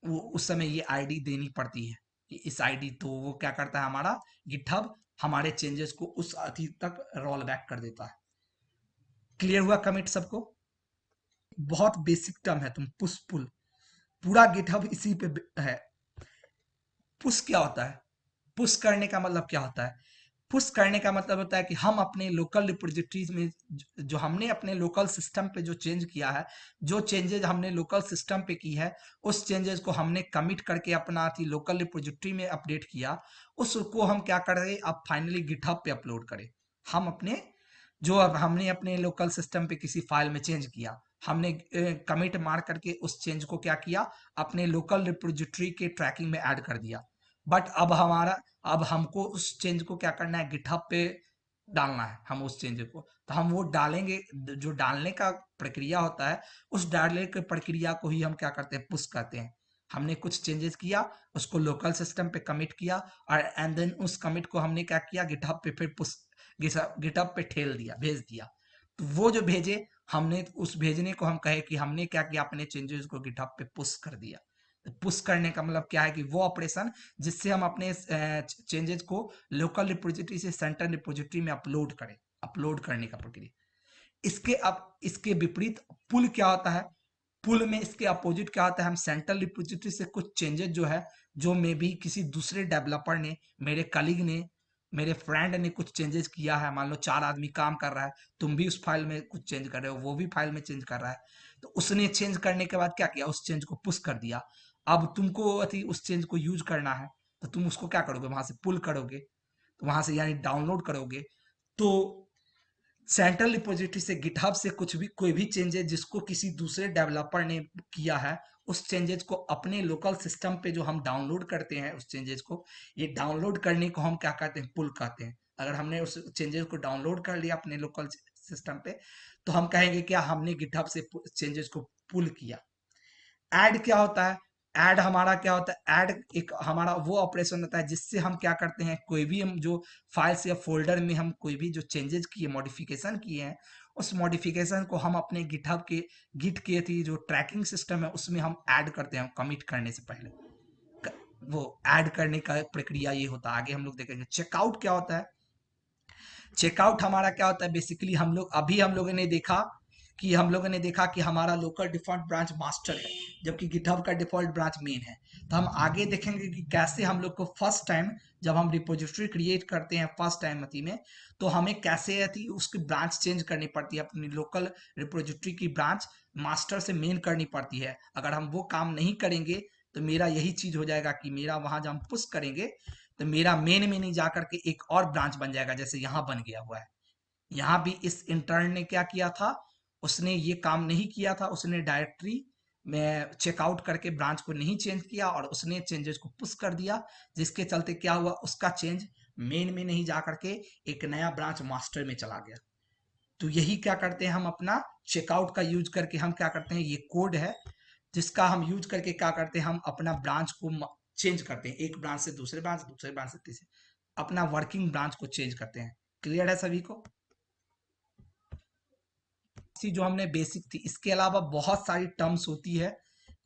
वो उस समय ये आईडी देनी पड़ती है कि इस आईडी, तो वो क्या करता है, हमारा गिटहब हमारे चेंजेस को उस अति तक रोल बैक कर देता है। क्लियर हुआ कमिट सबको? बहुत बेसिक टर्म है, तुम पुश पुल पूरा गिटहब इसी पे है। पुश क्या होता है, पुश करने का मतलब क्या होता है, पुश करने का मतलब होता है कि हम अपने लोकल रिपोजिटरीज में जो हमने अपने लोकल सिस्टम पे जो चेंज किया है, जो चेंजेस हमने लोकल सिस्टम पे की है, उस चेंजेस को हमने कमिट करके अपना थी लोकल रिपोजिटरी में अपडेट किया, उसको हम क्या करें, अब फाइनली गिटहब पे अपलोड करें। हम अपने जो अब हमने अपने लोकल सिस्टम पे किसी फाइल में चेंज किया, हमने कमिट मार करके उस चेंज को क्या किया, अपने लोकल रिपोजिटरी के ट्रैकिंग में ऐड कर दिया। बट अब हमको उस चेंज को क्या करना है, गिटहब पे डालना है। हम उस चेंज को तो हम वो डालेंगे, जो डालने का प्रक्रिया होता है उस डालने की प्रक्रिया को ही हम क्या करते हैं, पुश कहते हैं। हमने कुछ चेंजेस किया, उसको लोकल सिस्टम पे कमिट किया, और एंड देन उस कमिट को हमने क्या किया, गिटहब पे फिर पुश, गिटहब पे ठेल दिया, भेज दिया। तो वो जो भेजे, हमने उस भेजने को हम कहे कि हमने क्या किया, अपने चेंजेस को गिटहब पे पुश कर दिया। पुश करने का मतलब क्या है कि वो ऑपरेशन जिससे हम अपने चेंजेस को लोकल रिपोजिटरी से सेंट्रल रिपोजिटरी में अपलोड करें, अपलोड करने का प्रक्रिया। इसके विपरीत पुल क्या होता है, पुल में इसके अपोजिट क्या होता है, हम सेंट्रल रिपोजिटरी से कुछ चेंजेस जो है, जो मे भी किसी दूसरे डेवलपर ने, मेरे कलीग ने, मेरे फ्रेंड ने कुछ चेंजेस किया है, मान लो 4 आदमी काम कर रहा है, तुम भी उस फाइल में कुछ चेंज कर रहे हो, वो भी फाइल में चेंज कर रहा है, तो उसने चेंज करने के बाद क्या किया, उस चेंज को पुश कर दिया। अब तुमको अति उस चेंज को यूज करना है, तो तुम उसको क्या करोगे, वहां से पुल करोगे, तो वहां से यानी डाउनलोड करोगे। तो सेंट्रल रिपोजिटरी से गिटहब से कुछ भी कोई भी चेंजेस जिसको किसी दूसरे डेवलपर ने किया है, उस चेंजेस को अपने लोकल सिस्टम पे जो हम डाउनलोड करते हैं उस चेंजेस को, ये डाउनलोड करने को हम क्या कहते हैं, पुल कहते हैं। अगर हमने उस चेंजेस को डाउनलोड कर लिया अपने लोकल सिस्टम पे, तो हम कहेंगे क्या हमने गिटहब से चेंजेस को पुल किया। ऐड क्या होता है? ऐड हमारा क्या होता है? ऐड एक हमारा वो ऑपरेशन होता है जिससे हम क्या करते हैं, कोई भी हम जो फाइल्स या फोल्डर में हम कोई भी जो चेंजेस किए, मॉडिफिकेशन किए हैं, उस मॉडिफिकेशन को हम अपने गिटहब के गिट के थी जो ट्रैकिंग सिस्टम है उसमें हम ऐड करते हैं कमिट करने से पहले। वो ऐड करने का प्रक्रिया ये होता है। आगे हम लोग देखेंगे चेकआउट क्या होता है। चेकआउट हमारा क्या होता है, बेसिकली हम लोगों ने देखा कि हमारा लोकल डिफॉल्ट ब्रांच मास्टर है, जबकि गिटहब का डिफॉल्ट ब्रांच मेन है। तो हम आगे देखेंगे कि कैसे हम लोग को फर्स्ट टाइम जब हम रिपोजिटरी क्रिएट करते हैं फर्स्ट टाइम में, तो हमें कैसे उसकी ब्रांच चेंज करनी पड़ती है, अपनी लोकल रिपोजिटरी की ब्रांच मास्टर से मेन करनी पड़ती है। अगर हम वो काम नहीं करेंगे तो मेरा यही चीज हो जाएगा कि मेरा वहां जब हम पुश करेंगे तो मेरा मेन में नहीं जाकर के एक और ब्रांच बन जाएगा, जैसे यहाँ बन गया हुआ है। यहाँ भी इस इंटर्न ने क्या किया था, उसने ये काम नहीं किया था, उसने डायरेक्टरी में चेकआउट करके ब्रांच को नहीं चेंज किया और उसने चेंजेस को पुश कर दिया, जिसके चलते क्या हुआ, उसका चेंज मेन में नहीं जा करके एक नया ब्रांच मास्टर में चला गया। तो यही क्या करते हैं, हम अपना चेकआउट का यूज करके हम क्या करते हैं, ये कोड है जिसका हम यूज करके क्या करते हैं, हम अपना ब्रांच को चेंज करते हैं, एक ब्रांच से दूसरे ब्रांच से तीसरे, अपना वर्किंग ब्रांच को चेंज करते हैं। क्लियर है सभी को? ऐसी जो हमने बेसिक थी, इसके अलावा बहुत सारी टर्म्स होती है,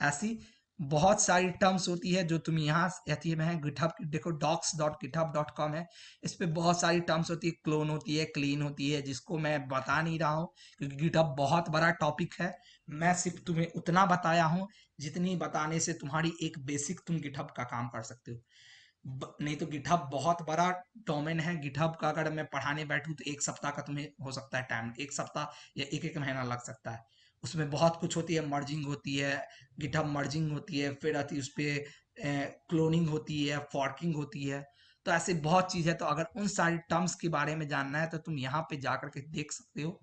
ऐसी बहुत सारी टर्म्स होती है जो तुम यहाँ अथी में है, गिटहब देखो docs.github.com है, इस पे बहुत सारी टर्म्स होती है, क्लोन होती है, क्लीन होती है, जिसको मैं बता नहीं रहा हूँ क्योंकि गिटहब बहुत बड़ा टॉपिक है। मैं सिर्फ तुम्हें उतना बताया हूँ जितनी बताने से तुम्हारी एक बेसिक तुम गिटहब का काम कर सकते हो। नहीं तो गिटहब बहुत बड़ा डोमेन है। गिटहब का अगर मैं पढ़ाने बैठूं तो एक सप्ताह का तुम्हें हो सकता है टाइम, एक सप्ताह या एक एक महीना लग सकता है। उसमें बहुत कुछ होती है, मर्जिंग होती है, गिटहब मर्जिंग होती है, फिर आती उस पे क्लोनिंग होती है, फॉर्किंग होती है। तो ऐसे बहुत चीज है, तो अगर उन सारी टर्म्स के बारे में जानना है तो तुम यहाँ पे जा करके देख सकते हो।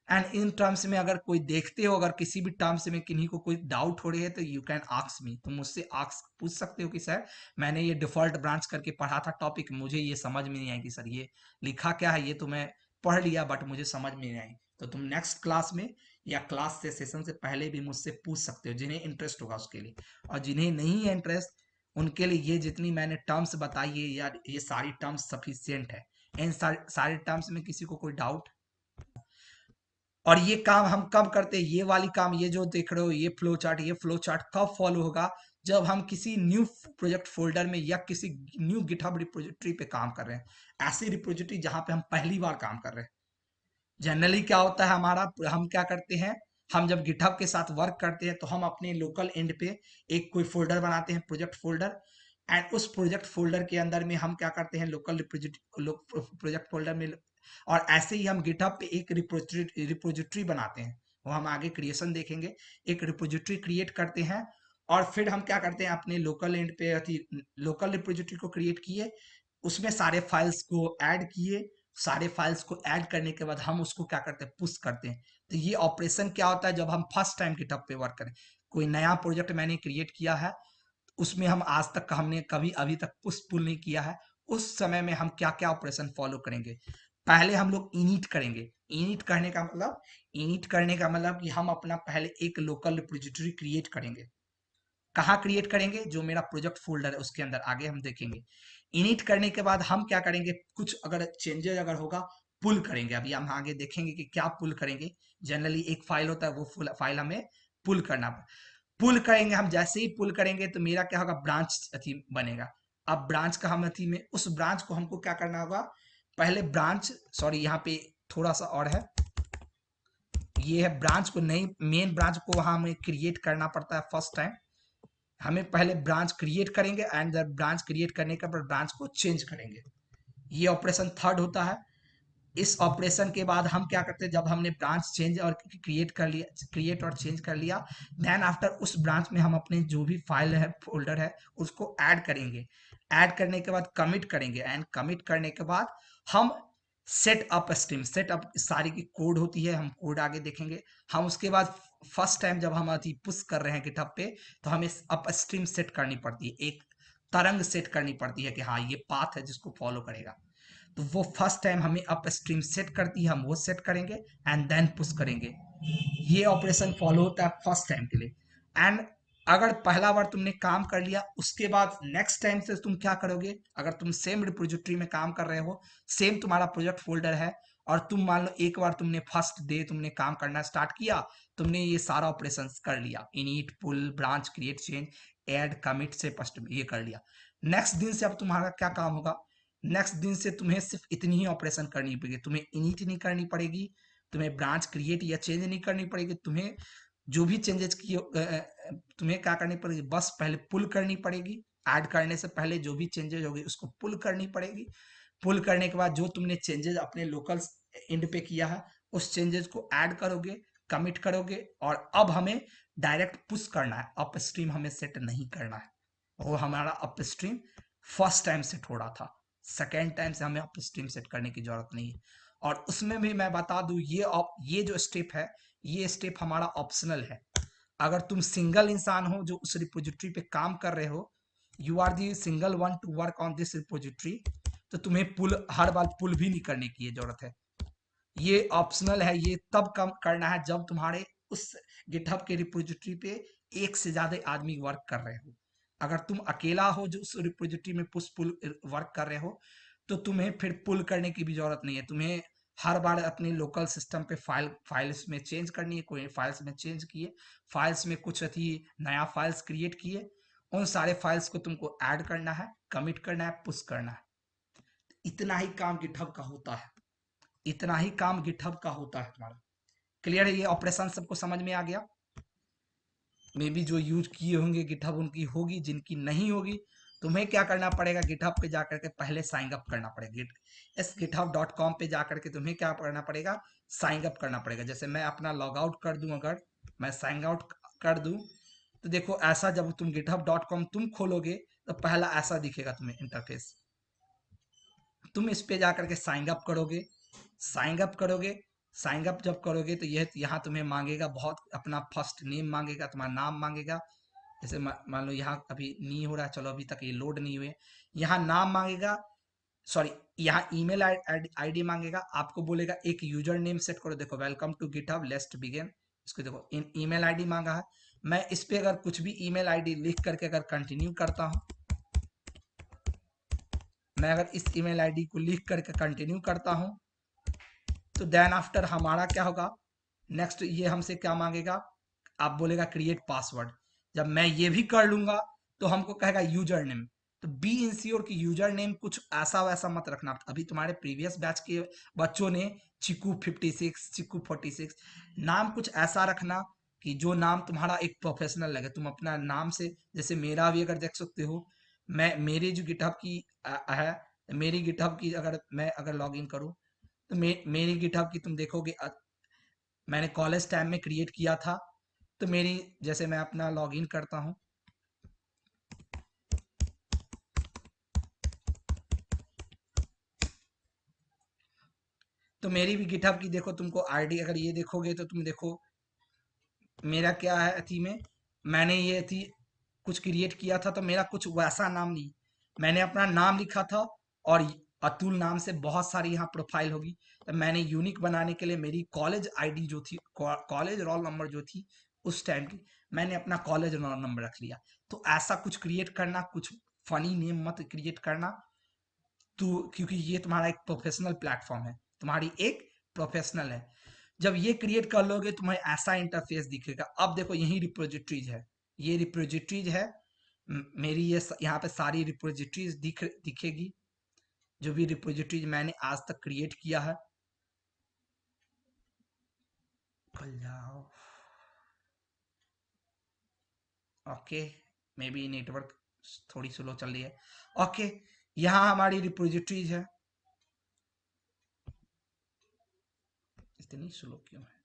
एंड इन टर्म्स में अगर कोई देखते हो, अगर किसी भी टर्म्स में किन्हीं को कोई डाउट हो रही है तो यू कैन आस्क मी, तुम मुझसे आस्क पूछ सकते हो कि सर मैंने ये डिफॉल्ट ब्रांच करके पढ़ा था टॉपिक, मुझे ये समझ में नहीं आई कि सर ये लिखा क्या है, ये तो मैं पढ़ लिया बट मुझे समझ में नहीं आई। तो तुम नेक्स्ट क्लास में या क्लास से सेशन से पहले भी मुझसे पूछ सकते हो, जिन्हें इंटरेस्ट होगा उसके लिए। और जिन्हें नहीं है इंटरेस्ट, उनके लिए ये जितनी मैंने टर्म्स बताई है या ये सारी टर्म्स सफिशियंट है। इन सारे टर्म्स में किसी को कोई डाउट? और ये काम हम कब करते हैं, ये वाली काम, ये जो देख रहे हो ये फ्लो चार्ट कब फॉलो होगा, जब हम किसी न्यू प्रोजेक्ट फोल्डर में या किसी न्यू गिटहब रिपोजिटरी पे काम कर रहे हैं, ऐसी रिपोजिटरी जहां पे हम पहली बार काम कर रहे हैं। जनरली क्या होता है हमारा, हम क्या करते हैं, हम जब गिटहब के साथ वर्क करते हैं तो हम अपने लोकल एंड पे एक कोई फोल्डर बनाते हैं, प्रोजेक्ट फोल्डर। एंड उस प्रोजेक्ट फोल्डर के अंदर में हम क्या करते हैं, लोकल प्रोजेक्ट फोल्डर में, और ऐसे ही हम गिटहब पे एक रिपोजिटरी बनाते हैं, वो हम आगे क्रिएशन देखेंगे। एक रिपोजिटरी क्रिएट करते हैं और फिर हम क्या करते हैं, अपने लोकल एंड पे लोकल रिपोजिटरी को क्रिएट किए, उसमें सारे फाइल्स को ऐड किए, सारे फाइल्स को ऐड करने के बाद हम उसको क्या करते हैं, पुश करते हैं। तो ये ऑपरेशन क्या होता है जब हम फर्स्ट टाइम गिटहब पे वर्क करें, कोई नया प्रोजेक्ट मैंने क्रिएट किया है, उसमें हम आज तक का हमने कभी अभी तक पुश पुल नहीं किया है, उस समय में हम क्या क्या ऑपरेशन फॉलो करेंगे। पहले हम लोग इनिट करेंगे। इनिट करने का मतलब कि हम अपना पहले एक लोकल रिपोजिटरी क्रिएट करेंगे। कहाँ क्रिएट करेंगे, जो मेरा प्रोजेक्ट फोल्डर है उसके अंदर, आगे हम देखेंगे। इनिट करने के बाद हम क्या करेंगे, कुछ अगर चेंजेस अगर होगा, पुल करेंगे। अभी हम आगे देखेंगे कि क्या पुल करेंगे। जनरली एक फाइल होता है, वो फाइल हमें पुल करना। पुल करेंगे हम, जैसे ही पुल करेंगे तो मेरा क्या होगा, ब्रांच अथी बनेगा। अब ब्रांच का हम अथी में उस ब्रांच को हमको क्या करना होगा, पहले ब्रांच, सॉरी यहाँ पे थोड़ा सा और है, ये है ब्रांच को, नई मेन ब्रांच को वहां हमें क्रिएट करना पड़ता है फर्स्ट टाइम। हमें पहले ब्रांच क्रिएट करेंगे एंड ब्रांच क्रिएट करने के बाद ब्रांच को चेंज करेंगे। ये ऑपरेशन थर्ड होता है। इस ऑपरेशन के बाद हम क्या करते हैं, जब हमने ब्रांच चेंज और क्रिएट कर लिया, क्रिएट और चेंज कर लिया, देन आफ्टर उस ब्रांच में हम अपने जो भी फाइल है, फोल्डर है, उसको ऐड करेंगे। ऐड करने के बाद कमिट करेंगे एंड कमिट करने के बाद हम set up stream, set up सारी की कोड होती है, हम कोड आगे देखेंगे। हम उसके बाद फर्स्ट टाइम जब हम अति पुश कर रहे हैं गिटहब पे, तो हमें अप स्ट्रीम सेट करनी पड़ती है, एक तरंग सेट करनी पड़ती है कि हाँ ये पाथ है जिसको फॉलो करेगा। तो वो फर्स्ट टाइम हमें अप स्ट्रीम सेट करती है, हम वो सेट करेंगे एंड देन पुश करेंगे। ये ऑपरेशन फॉलो होता है फर्स्ट टाइम के लिए। एंड अगर पहला बार तुमने काम कर लिया, उसके बाद नेक्स्ट टाइम से तुम क्या करोगे, अगर तुम सेम रिपोजिटरी में काम कर रहे हो, सेम तुम्हारा प्रोजेक्ट फोल्डर है, और तुम मान लो एक बार तुमने फर्स्ट डे तुमने काम करना स्टार्ट किया, तुमने ये सारा ऑपरेशन कर लिया, init pull branch create change add commit से फर्स्ट ये कर लिया। नेक्स्ट दिन से अब तुम्हारा क्या काम होगा, नेक्स्ट दिन से तुम्हें सिर्फ इतनी ही ऑपरेशन करनी पड़ेगी, तुम्हें इनिट नहीं करनी पड़ेगी, तुम्हें ब्रांच क्रिएट या चेंज नहीं करनी पड़ेगी, तुम्हें जो भी चेंजेस की तुम्हें क्या करनी पड़ेगी, बस पहले पुल करनी पड़ेगी। ऐड करने से पहले जो भी चेंजेस होगी उसको पुल करनी पड़ेगी। पुल करने के बाद जो तुमने चेंजेस अपने लोकल एंड पे किया है, उस चेंजेस को ऐड करोगे, कमिट करोगे, और अब हमें डायरेक्ट पुश करना है, अप स्ट्रीम हमें सेट नहीं करना है। वो हमारा up stream first time set हो रहा था, सेकेंड टाइम से हमें अप स्ट्रीम सेट करने की जरूरत नहीं है। और उसमें भी मैं बता दूं, ये जो स्टेप है, ये स्टेप हमारा ऑप्शनल है। अगर तुम सिंगल इंसान हो जो उस रिपोजिटरी पे काम कर रहे हो, you are the single one to work on this repository, तो तुम्हें पुल हर बार पुल भी नहीं करने की जरूरत है। ये ऑप्शनल है, ये तब कम करना है जब तुम्हारे उस गिटहब के रिपोजिटरी पे एक से ज्यादा आदमी वर्क कर रहे हो। अगर तुम अकेला हो जो उस रिपोजिटरी में पुश पुल वर्क कर रहे हो, तो तुम्हें फिर पुल करने की भी जरूरत नहीं है। तुम्हें हर बार अपने लोकल सिस्टम पे फाइल्स में चेंज करनी है, कोई फाइल्स में चेंज किए, फाइल्स में कुछ अति नया फाइल्स क्रिएट किए, उन सारे फाइल्स को तुमको ऐड करना है, कमिट करना है, पुश करना है। इतना ही काम गिटहब का होता है, इतना ही काम गिटहब का होता है तुम्हारा। क्लियर है, ये ऑपरेशन सबको समझ में आ गया। मे बी जो यूज किए होंगे गिटहब उनकी होगी, जिनकी नहीं होगी, तुम्हें क्या करना पड़ेगा, गिटहब पे जाकर के पहले साइन अप करना पड़ेगा। इस github.com पे जाकर के तुम्हें क्या करना पड़ेगा, साइन अप करना पड़ेगा। जैसे मैं अपना लॉग आउट कर दूं, अगर मैं साइन आउट कर दूं, तो देखो ऐसा जब तुम github.com तुम खोलोगे, तो पहला ऐसा दिखेगा तुम्हें इंटरफेस। तुम इस पे जाकर के साइन अप करोगे, साइन अप करोगे, साइन अप जब करोगे तो यह यहाँ तुम्हें मांगेगा बहुत, अपना फर्स्ट नेम मांगेगा, तुम्हारा नाम मांगेगा। जैसे मान लो यहाँ अभी नहीं हो रहा है, चलो अभी तक ये लोड नहीं हुए। यहाँ नाम मांगेगा, सॉरी, यहाँ ईमेल आईडी मांगेगा, आपको बोलेगा एक यूजर नेम सेट करो। देखो welcome to GitHub let's begin, इसको देखो इन ईमेल आईडी मांगा है। मैं इस पे अगर कुछ भी ईमेल आईडी लिख करके अगर कंटिन्यू करता हूँ, मैं अगर इस ईमेल आईडी को लिख करके कंटिन्यू करता हूँ, तो देन आफ्टर हमारा क्या होगा, नेक्स्ट ये हमसे क्या मांगेगा, आप बोलेगा क्रिएट पासवर्ड। जब मैं ये भी कर लूंगा, तो हमको कहेगा यूजर नेम। तो बी इंश्योर कि यूजर नेम कुछ ऐसा वैसा मत रखना। अभी तुम्हारे प्रीवियस बैच के बच्चों ने चिकू 56, चिकू 46 नाम कुछ ऐसा रखना कि जो नाम तुम्हारा एक प्रोफेशनल लगे। तुम अपना नाम से, जैसे मेरा भी अगर देख सकते हो, मैं मेरी जो गिटहब की है, मेरी गिटहब की अगर मैं अगर लॉग इन करूँ, तो मेरी गिटहब की तुम देखोगे, मैंने कॉलेज टाइम में क्रिएट किया था। तो मेरी, जैसे मैं अपना लॉगिन करता हूँ, तो मेरी भी गिटहब की देखो, तुमको आईडी अगर ये देखोगे तो तुम देखो मेरा क्या है अथी में, मैंने ये अथी कुछ क्रिएट किया था, तो मेरा कुछ वैसा नाम नहीं, मैंने अपना नाम लिखा था, और अतुल नाम से बहुत सारी यहाँ प्रोफाइल होगी। तो मैंने यूनिक बनाने के लिए मेरी कॉलेज आईडी जो थी, कॉलेज रोल नंबर जो थी उस टाइम की, मैंने अपना कॉलेज रोल नंबर रख लिया। तो ऐसा कुछ क्रिएट करना, कुछ फनी नेम मत क्रिएट करना। तो क्योंकि ये तुम्हारा एक प्रोफेशनल प्लेटफॉर्म है, तुम्हारी एक प्रोफेशनल है। जब ये क्रिएट कर लोगे, तुम्हें ऐसा इंटरफेस दिखेगा। अब देखो यही रिपोजिटरीज है, ये रिपोजिटरीज है, मेरी ये यहाँ पे सारी रिपोजिटरीज दिखेगी, जो भी रिपोजिटरीज मैंने आज तक क्रिएट किया है। खुल जाओ, ओके, मे बी नेटवर्क थोड़ी स्लो चल रही है। ओके, यहाँ हमारी रिपोजिटरीज है। इतनी स्लो क्यों है?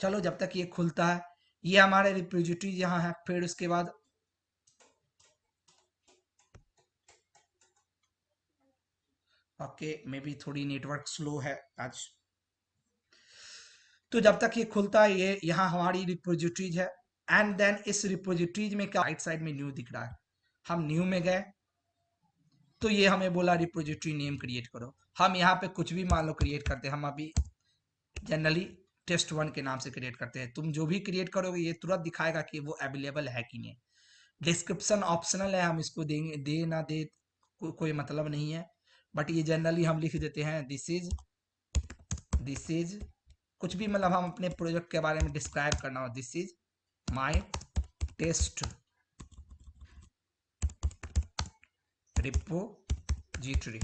चलो जब तक ये खुलता है, ये हमारे रिपोजिटरीज यहाँ है। फिर उसके बाद ओके, मे बी थोड़ी नेटवर्क स्लो है आज। तो जब तक ये खुलता है, ये यहाँ हमारी रिपोजिटरीज है। एंड देन इस रिपोजिटरीज में क्या, राइट साइड में न्यू दिख रहा है, हम न्यू में गए तो ये हमें बोला रिपोजिटरी नेम क्रिएट करो। हम यहाँ पे कुछ भी मान लो क्रिएट करते हैं, हम अभी जनरली test1 के नाम से क्रिएट करते हैं। तुम जो भी क्रिएट करोगे ये तुरंत दिखाएगा कि वो अवेलेबल है कि नहीं। डिस्क्रिप्शन ऑप्शनल है, हम इसको देंगे, दे ना दे कोई मतलब नहीं है, बट ये जनरली हम लिख देते हैं दिस इज कुछ भी, मतलब हम अपने प्रोजेक्ट के बारे में डिस्क्राइब करना हो, this is my test repository.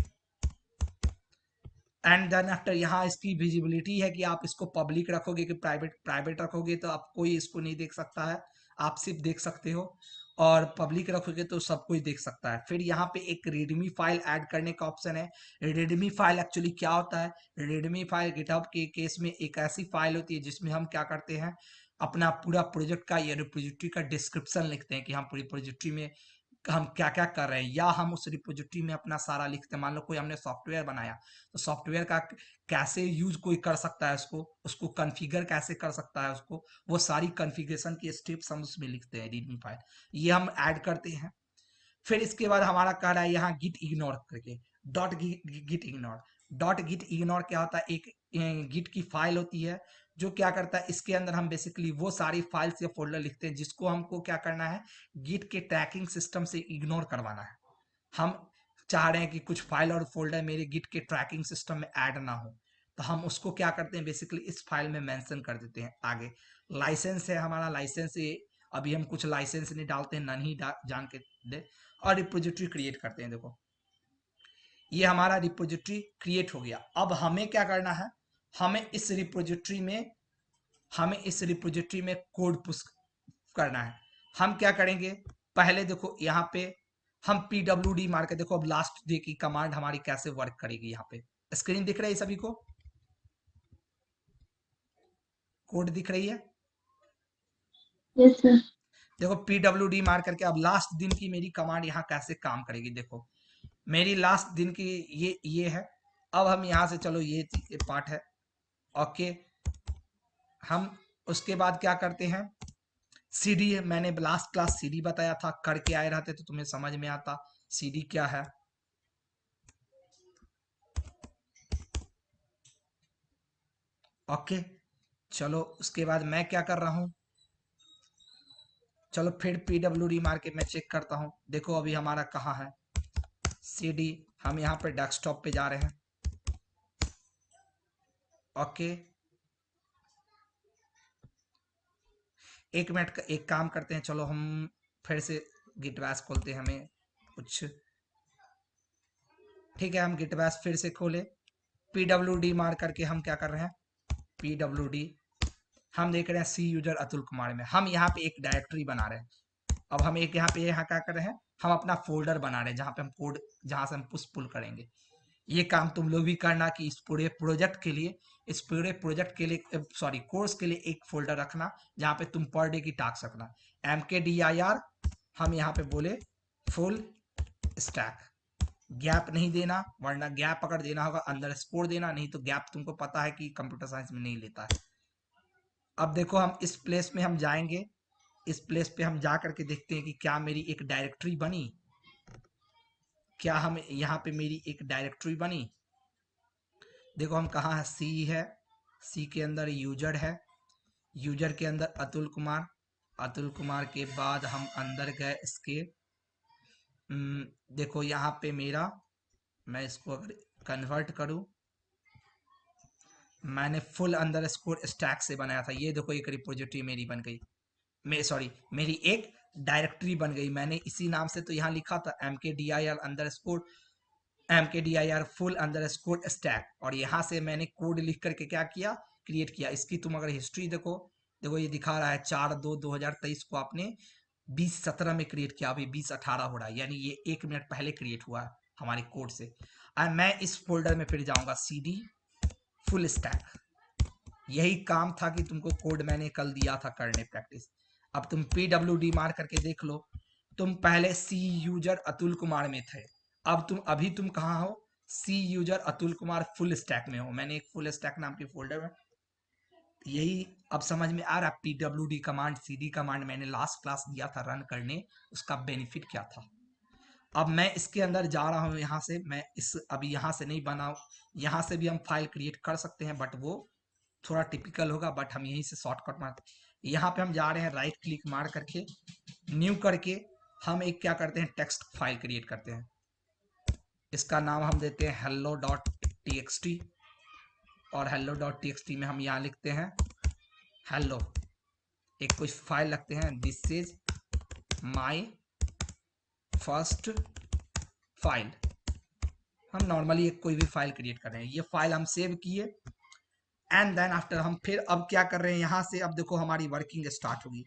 And then after यहाँ इसकी विजिबिलिटी है कि आप इसको पब्लिक रखोगे कि प्राइवेट, प्राइवेट रखोगे तो आप कोई इसको नहीं देख सकता है, आप सिर्फ देख सकते हो, और पब्लिक रखोगे तो सब कोई देख सकता है। फिर यहाँ पे एक रेडमी फाइल ऐड करने का ऑप्शन है। रेडमी फाइल एक्चुअली क्या होता है, रेडमी फाइल गिटहब के केस में एक ऐसी फाइल होती है जिसमें हम क्या करते हैं, अपना पूरा प्रोजेक्ट का या रिपोजिटरी का डिस्क्रिप्शन लिखते हैं कि हम पूरी रिपोजिटरी में हम क्या क्या कर रहे हैं, या हम उस रिपोजिटरी में अपना सारा लिखते हैं। मान लो कोई हमने सॉफ्टवेयर बनाया, तो सॉफ्टवेयर का कैसे यूज कोई कर सकता है, उसको उसको कॉन्फ़िगर कैसे कर सकता है, उसको वो सारी कॉन्फ़िगरेशन की स्टेप्स हम उसमें लिखते हैं रीडमी फाइल, ये हम ऐड करते हैं। फिर इसके बाद हमारा कह रहा है यहाँ गिट इग्नोर करके, डॉट गिट इग्नोर क्या होता है, एक गिट की फाइल होती है जो क्या करता है, इसके अंदर हम बेसिकली वो सारी फाइल्स या फोल्डर लिखते हैं जिसको हमको क्या करना है, गिट के ट्रैकिंग सिस्टम से इग्नोर करवाना है। हम चाह रहे हैं कि कुछ फाइल और फोल्डर मेरे गिट के ट्रैकिंग सिस्टम में ऐड ना हो, तो हम उसको क्या करते हैं, बेसिकली इस फाइल में मेंशन कर देते हैं। आगे लाइसेंस है हमारा, लाइसेंस ये अभी हम कुछ लाइसेंस नहीं डालते हैं, नन ही जान के दे, और रिपोजिटरी क्रिएट करते हैं। देखो ये हमारा रिपोजिटरी क्रिएट हो गया। अब हमें क्या करना है, हमें इस रिपोजिटरी में कोड पुश करना है। हम क्या करेंगे, पहले देखो यहाँ पे हम pwd मार के देखो, अब लास्ट डे की कमांड हमारी कैसे वर्क करेगी। यहाँ पे स्क्रीन दिख रही है सभी को, कोड दिख रही है? Yes sir. देखो pwd मार करके अब लास्ट दिन की मेरी कमांड यहाँ कैसे काम करेगी। देखो मेरी लास्ट दिन की ये है। अब हम यहाँ से, चलो ये पार्ट है, ओके। हम उसके बाद क्या करते हैं, सीडी, मैंने लास्ट क्लास सीडी बताया था, करके आए रहते तो तुम्हें समझ में आता सीडी क्या है। ओके, चलो उसके बाद मैं क्या कर रहा हूं, चलो फिर pwd मार के मैं चेक करता हूं। देखो अभी हमारा कहाँ है सीडी, हम यहाँ पे डेस्कटॉप पे जा रहे हैं। ओके, एक मिनट का एक काम करते हैं, चलो हम फिर से गिट बैश खोलते हैं, हमें कुछ, ठीक है हम गिट बैश फिर से खोले, pwd मार करके हम क्या कर रहे हैं, pwd हम देख रहे हैं सी यूजर अतुल कुमार में, हम यहाँ पे एक डायरेक्टरी बना रहे हैं। अब हम एक यहाँ पे यहाँ क्या कर रहे हैं, हम अपना फोल्डर बना रहे हैं जहाँ पे हम कोड, जहाँ से हम पुश पुल करेंगे। ये काम तुम लोग भी करना कि इस पूरे प्रोजेक्ट के लिए, सॉरी कोर्स के लिए एक फोल्डर रखना जहाँ पे तुम पर डे की टास्क रखना। mkdir हम यहाँ पे बोले फुल स्टैक, गैप नहीं देना, वरना गैप अगर देना होगा अंदर स्कोर देना, नहीं तो गैप तुमको पता है कि कंप्यूटर साइंस में नहीं लेता है। अब देखो हम इस प्लेस में हम जाएंगे, इस प्लेस पे हम जा करके देखते हैं कि क्या मेरी एक डायरेक्टरी बनी, क्या हम यहाँ पे मेरी एक डायरेक्टरी बनी। देखो हम कहाँ है, सी है, सी के अंदर यूजर है, यूजर के अंदर अतुल कुमार, अतुल कुमार के बाद हम अंदर गए इसके, देखो यहाँ पे मेरा, मैं इसको अगर कन्वर्ट करूँ, मैंने फुल अंडर स्कोर स्टैक से बनाया था। ये देखो एक रिपोजिटरी मेरी बन गई, मेरी एक डायरेक्टरी बन गई। मैंने इसी नाम से तो यहाँ लिखा था mkdir full under score stack, और यहाँ से मैंने कोड लिख करके क्या किया, क्रिएट किया। इसकी तुम अगर हिस्ट्री देखो, देखो ये दिखा रहा है 4/2/2023 को आपने 20/17 में क्रिएट किया, अभी 20/18 हो रहा है, यानी ये 1 मिनट पहले क्रिएट हुआ है हमारे कोड से। और मैं इस फोल्डर में फिर जाऊंगा cd फुल स्टैक, यही काम था कि तुमको कोड मैंने कल दिया था करने प्रैक्टिस। अब तुम pwd मार करके देख लो, तुम पहले सी यूजर अतुल कुमार में थे, अब तुम कहाँ हो, C user Atul Kumar full stack में हो, मैंने एक फुल स्टैक नाम की फोल्डर में, यही अब समझ में आ रहा। pwd कमांड, cd कमांड मैंने लास्ट क्लास दिया था रन करने, उसका बेनिफिट क्या था। अब मैं इसके अंदर जा रहा हूँ, यहाँ से मैं इस अभी यहाँ से नहीं बना, यहाँ से भी हम फाइल क्रिएट कर सकते हैं बट वो थोड़ा टिपिकल होगा, बट हम यहीं से शॉर्टकट मार, यहाँ पे हम जा रहे हैं राइट क्लिक मार करके न्यू करके हम एक क्या करते हैं टेक्स्ट फाइल क्रिएट करते हैं। इसका नाम हम देते हैं hello.txt और hello.txt में हम यहाँ लिखते हैं हेलो, एक कुछ फाइल लगते हैं, this is my first file. हम नॉर्मली एक कोई भी फाइल क्रिएट कर रहे हैं, ये फाइल हम सेव किए एंड देन आफ्टर हम फिर अब क्या कर रहे हैं, यहाँ से अब देखो हमारी वर्किंग स्टार्ट होगी।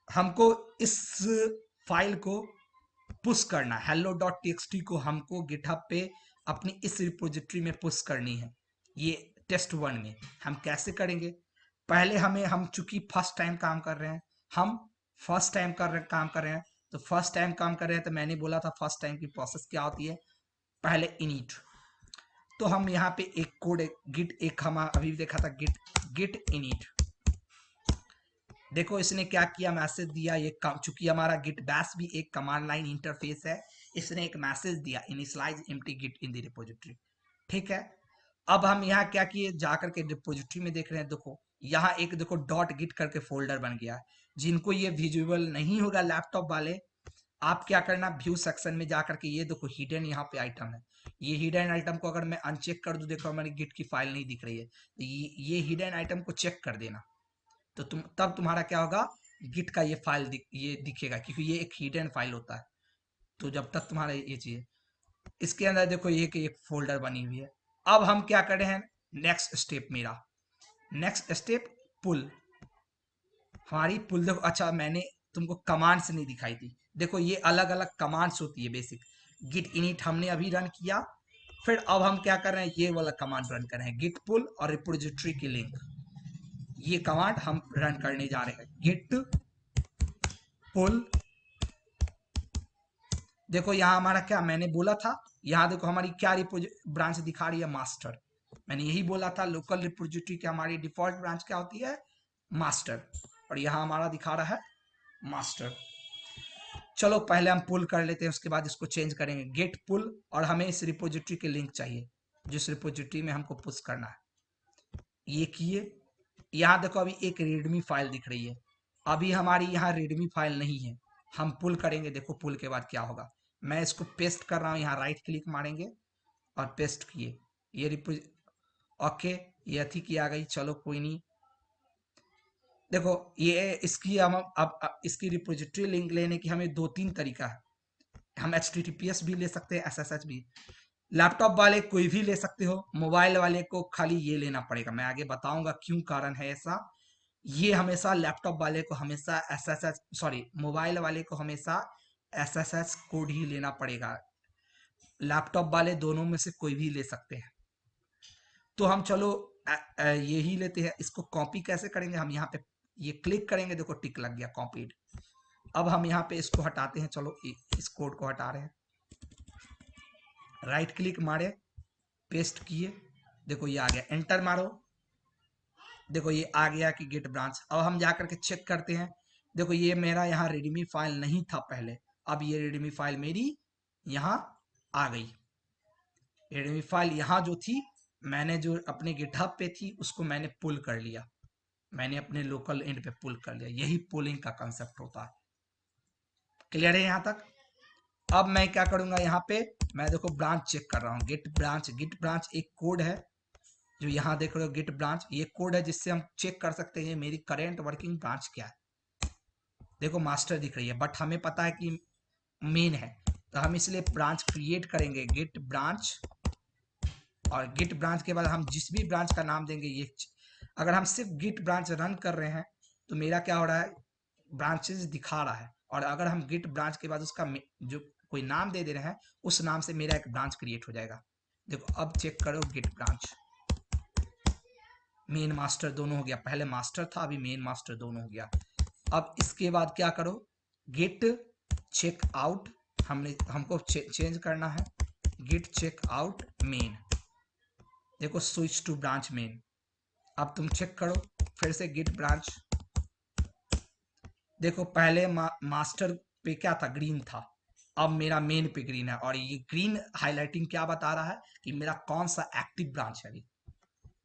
हमको इस फाइल को पुश करना, hello.txt को हमको गिटहब पे अपनी इस रिपोजिटरी में पुश करनी है, ये टेस्ट 1 में। हम कैसे करेंगे, पहले हम चूंकि फर्स्ट टाइम काम कर रहे हैं, हम फर्स्ट टाइम काम कर रहे हैं, तो फर्स्ट टाइम काम कर रहे हैं तो मैंने बोला था फर्स्ट टाइम की प्रोसेस क्या होती है, पहले इनिट। तो हम यहाँ पे एक कोड गिट, एक हम अभी देखा था गिट इनिट। देखो इसने क्या किया, मैसेज दिया, ये चूंकि हमारा गिट बैश भी एक कमांड लाइन इंटरफेस है, इसने एक मैसेज दिया initialize empty git in the repository. ठीक है, अब हम यहाँ क्या किए, जाकर के रिपोजिटरी में देख रहे हैं, देखो यहाँ एक देखो डॉट गिट करके फोल्डर बन गया है। जिनको ये विजुअल नहीं होगा लैपटॉप वाले, आप क्या करना, व्यू सेक्शन में जाकर के ये देखो हिडन यहाँ पे आइटम है, ये हिडन आइटम को अगर मैं अनचेक कर दूं, देखो हमारी गिट की फाइल नहीं दिख रही है, तो ये हिडन आइटम को चेक कर देना, तो तब तुम्हारा क्या होगा, गिट का ये फाइल ये दिखेगा, क्योंकि ये एक हिडन फाइल होता है। तो जब तक तुम्हारा ये चीज, इसके अंदर देखो ये कि एक फोल्डर बनी हुई है। अब हम क्या कर रहे हैं, नेक्स्ट स्टेप, मेरा नेक्स्ट स्टेप पुल, हमारी पुल देखो, अच्छा मैंने तुमको कमांड्स नहीं दिखाई थी, देखो ये अलग अलग कमांड्स होती है बेसिक। गिट इनिट हमने अभी रन किया, फिर अब हम क्या कर रहे हैं, ये वाला कमांड रन कर रहे हैं, गिट पुल और रिपोजिटरी की लिंक, ये कमांड हम रन करने जा रहे हैं, गिट पुल। देखो यहाँ हमारा क्या मैंने बोला था, यहाँ देखो हमारी क्या ब्रांच दिखा रही है, मास्टर। मैंने यही बोला था लोकल रिपोजिटरी की हमारी डिफॉल्ट ब्रांच क्या होती है, मास्टर, और यहाँ हमारा दिखा रहा है मास्टर। चलो पहले हम पुल कर लेते हैं, उसके बाद इसको चेंज करेंगे, गेट पुल, और हमें इस रिपोजिटरी के लिंक चाहिए जिस रिपोजिटरी में हमको पुश करना है, ये किए। यहाँ देखो अभी एक रेडमी फाइल दिख रही है, अभी हमारी यहाँ रेडमी फाइल नहीं है, हम पुल करेंगे, देखो पुल के बाद क्या होगा, मैं इसको पेस्ट कर रहा हूँ, यहाँ राइट क्लिक मारेंगे और पेस्ट किए, ये रिपोज ओके, ये अथी की आ गई, चलो कोई नहीं। देखो ये इसकी अब इसकी रिपोजिटरी लिंक लेने की हमें 2-3 तरीका है, हम HTTPS भी ले सकते हैं, SSH भी, लैपटॉप वाले कोई भी ले सकते हो, मोबाइल वाले को खाली ये लेना पड़ेगा, मैं आगे बताऊंगा क्यों कारण है ऐसा। ये हमेशा लैपटॉप वाले को हमेशा SSH, सॉरी मोबाइल वाले को हमेशा SSH कोड ही लेना पड़ेगा, लैपटॉप वाले दोनों में से कोई भी ले सकते हैं। तो हम चलो ये ही लेते हैं, इसको कॉपी कैसे करेंगे, हम यहाँ पे ये क्लिक करेंगे, देखो टिक लग गया कॉपीड। अब हम यहाँ पे इसको हटाते हैं, चलो इस कोड को हटा रहे हैं, राइट क्लिक मारे, पेस्ट किए, देखो ये आ गया, एंटर मारो, देखो ये आ गया कि गेट ब्रांच। अब हम जाकर के चेक करते हैं, देखो ये मेरा यहाँ रेडमी फाइल नहीं था पहले, अब ये रेडमी फाइल मेरी यहाँ आ गई, रेडमी फाइल यहाँ जो थी, मैंने जो अपने गिटहब पे थी उसको मैंने पुल कर लिया, मैंने अपने लोकल एंड पे पुल कर लिया, यही पुलिंग का कंसेप्ट होता है। क्लियर है यहाँ तक। अब मैं क्या करूंगा, यहाँ पे मैं देखो ब्रांच चेक कर रहा हूँ, गिट ब्रांच एक कोड है, जो यहाँ देख रहे हो गिट ब्रांच, ये कोड है जिससे हम चेक कर सकते हैं मेरी करेंट वर्किंग ब्रांच क्या है। देखो मास्टर दिख रही है, बट हमें पता है कि मेन है, तो हम इसलिए ब्रांच क्रिएट करेंगे, गिट ब्रांच, और गिट ब्रांच के बाद हम जिस भी ब्रांच का नाम देंगे, ये अगर हम सिर्फ गिट ब्रांच रन कर रहे हैं तो मेरा क्या हो रहा है, ब्रांचेस दिखा रहा है, और अगर हम गिट ब्रांच के बाद उसका जो कोई नाम दे रहे हैं, उस नाम से मेरा एक ब्रांच क्रिएट हो जाएगा। देखो अब चेक करो, गिट ब्रांच, मेन मास्टर दोनों हो गया, पहले मास्टर था अभी मेन मास्टर दोनों हो गया। अब इसके बाद क्या करो, गिट चेक आउट, हमको चेंज करना है, गिट चेक आउट मेन, देखो स्विच टू ब्रांच मेन। अब तुम चेक करो फिर से गिट ब्रांच, देखो पहले मास्टर पे क्या था, ग्रीन था, अब मेरा मेन पे ग्रीन है, और ये ग्रीन हाईलाइटिंग क्या बता रहा है कि मेरा कौन सा एक्टिव ब्रांच है। अभी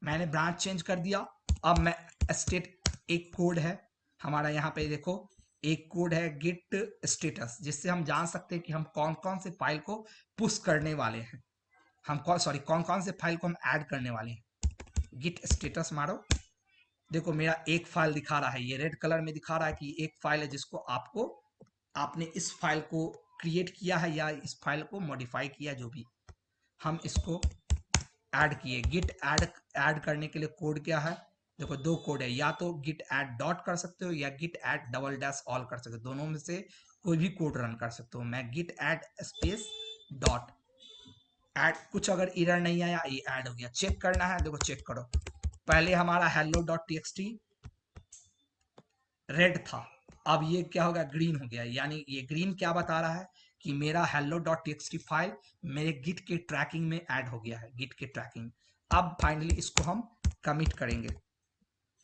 मैंने ब्रांच चेंज कर दिया। अब मैं स्टेट, एक कोड है हमारा यहाँ पे, देखो एक कोड है गिट स्टेटस, जिससे हम जान सकते हैं कि हम कौन कौन से फाइल को पुश करने वाले हैं, हम कौन कौन से फाइल को हम ऐड करने वाले हैं। गिट स्टेटस मारो, देखो मेरा एक फाइल दिखा रहा है, ये रेड कलर में दिखा रहा है कि एक फाइल है जिसको आपने इस फाइल को क्रिएट किया है या इस फाइल को मॉडिफाई किया, जो भी हम इसको ऐड किए। गिट ऐड करने के लिए कोड क्या है, देखो दो कोड है, या तो गिट ऐड डॉट कर सकते हो या git add double dash all कर सकते हो, दोनों में से कोई भी कोड रन कर सकते हो। मैं git add space dot add, कुछ अगर एरर नहीं आया, ये ऐड हो गया, चेक करना है, देखो चेक करो। पहले हमारा hello डॉट टीएक्सटी रेड था, अब ये क्या हो गया, ग्रीन हो गया, यानी ये ग्रीन क्या बता रहा है कि मेरा hello डॉट टीएक्सटी फाइल मेरे गिट के ट्रैकिंग में ऐड हो गया है, गिट के ट्रैकिंग। अब फाइनली इसको हम कमिट करेंगे,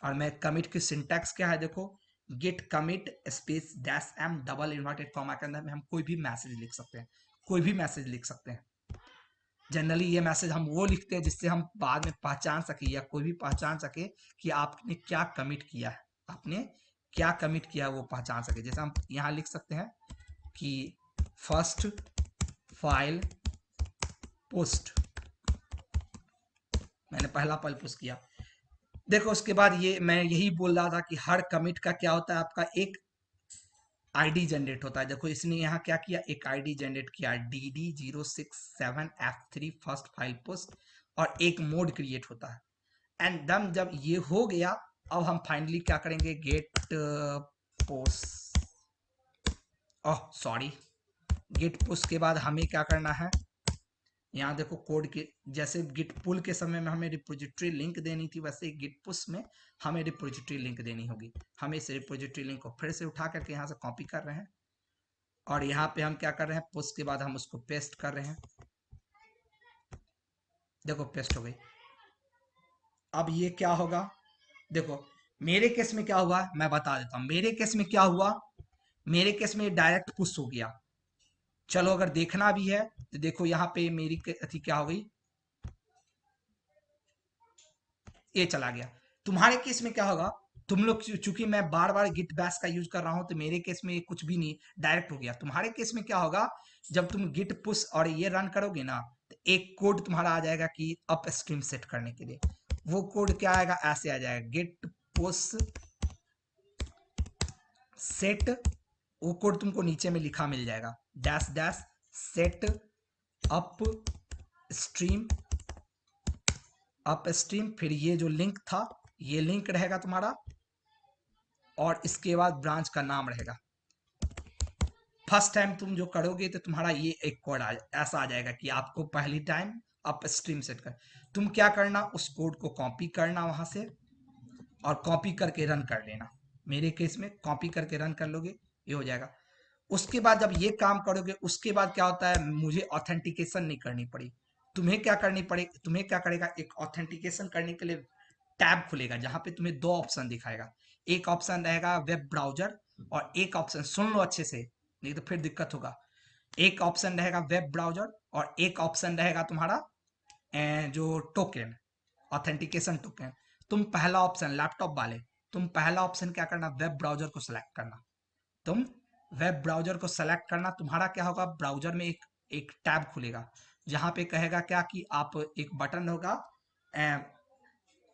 और मैं कमिट की सिंटैक्स क्या है, देखो git commit space dash M double inverted comma के अंदर में हम कोई भी मैसेज लिख सकते हैं, कोई भी मैसेज लिख सकते हैं। जनरली ये मैसेज हम वो लिखते हैं जिससे हम बाद में पहचान सके, या कोई भी पहचान सके कि आपने क्या कमिट किया है, आपने क्या कमिट किया है वो पहचान सके। जैसे हम यहाँ लिख सकते हैं कि फर्स्ट फाइल पोस्ट, मैंने पहला फाइल पोस्ट किया। देखो उसके बाद ये मैं यही बोल रहा था कि हर कमिट का क्या होता है, आपका एक आईडी जनरेट होता है। देखो इसने यहाँ क्या किया, एक आईडी जनरेट किया, DD067F3 फर्स्ट फाइल पोस्ट, और एक मोड क्रिएट होता है। एंड देन जब ये हो गया, अब हम फाइनली क्या करेंगे, git post, oh sorry, git push के बाद हमें क्या करना है, यहाँ देखो कोड के जैसे गिट पुल के समय में हमें रिपोजिटरी लिंक देनी थी, वैसे गिट पुश में हमें रिपोजिटरी लिंक देनी होगी। हम इस रिपोजिटरी लिंक को फिर से उठा करके यहाँ से कॉपी कर रहे हैं, और यहाँ पे हम क्या कर रहे हैं, पुश के बाद हम उसको पेस्ट कर रहे हैं, देखो पेस्ट हो गई। अब ये क्या होगा, देखो मेरे केस में क्या हुआ मैं बता देता हूँ। मेरे केस में क्या हुआ, मेरे केस में डायरेक्ट पुश हो गया। चलो अगर देखना भी है तो देखो यहाँ पे मेरी अथी क्या हो गई, ये चला गया। तुम्हारे केस में क्या होगा, तुम लोग चूंकि मैं बार बार गिट बैश का यूज कर रहा हूं तो मेरे केस में कुछ भी नहीं, डायरेक्ट हो गया। तुम्हारे केस में क्या होगा, जब तुम गिट पुश और ये रन करोगे ना, तो एक कोड तुम्हारा आ जाएगा कि अप स्ट्रीम सेट करने के लिए। वो कोड क्या आएगा, ऐसे आ जाएगा, गिट पुश सेट, वो कोड तुमको नीचे में लिखा मिल जाएगा, dash dash set up stream, up stream, फिर ये जो लिंक था ये लिंक रहेगा तुम्हारा, और इसके बाद ब्रांच का नाम रहेगा। फर्स्ट टाइम तुम जो करोगे तो तुम्हारा ये एक कोड ऐसा आ जाएगा कि आपको पहली टाइम अप स्ट्रीम सेट कर, तुम क्या करना, उस कोड को कॉपी करना वहां से, और कॉपी करके रन कर लेना। मेरे केस में कॉपी करके रन कर लोगे, ये हो जाएगा। उसके बाद जब ये काम करोगे, उसके बाद क्या होता है, मुझे ऑथेंटिकेशन नहीं करनी पड़ी। तुम्हें क्या करनी पड़े, तुम्हें क्या करेगा, एक ऑथेंटिकेशन करने के लिए टैब खुलेगा जहां पे तुम्हें दो ऑप्शन दिखाएगा। एक ऑप्शन रहेगा वेब ब्राउजर, और एक ऑप्शन, सुन लो अच्छे से नहीं तो फिर दिक्कत होगा, एक ऑप्शन रहेगा वेब ब्राउजर, और एक ऑप्शन रहेगा तुम्हारा जो टोकन, ऑथेंटिकेशन टोकन। तुम पहला ऑप्शन, लैपटॉप वाले, तुम पहला ऑप्शन क्या करना, वेब ब्राउजर को सिलेक्ट करना। तुम वेब ब्राउजर को सेलेक्ट करना, तुम्हारा क्या होगा, ब्राउजर में एक एक टैब खुलेगा जहां पे कहेगा क्या कि आप, एक बटन होगा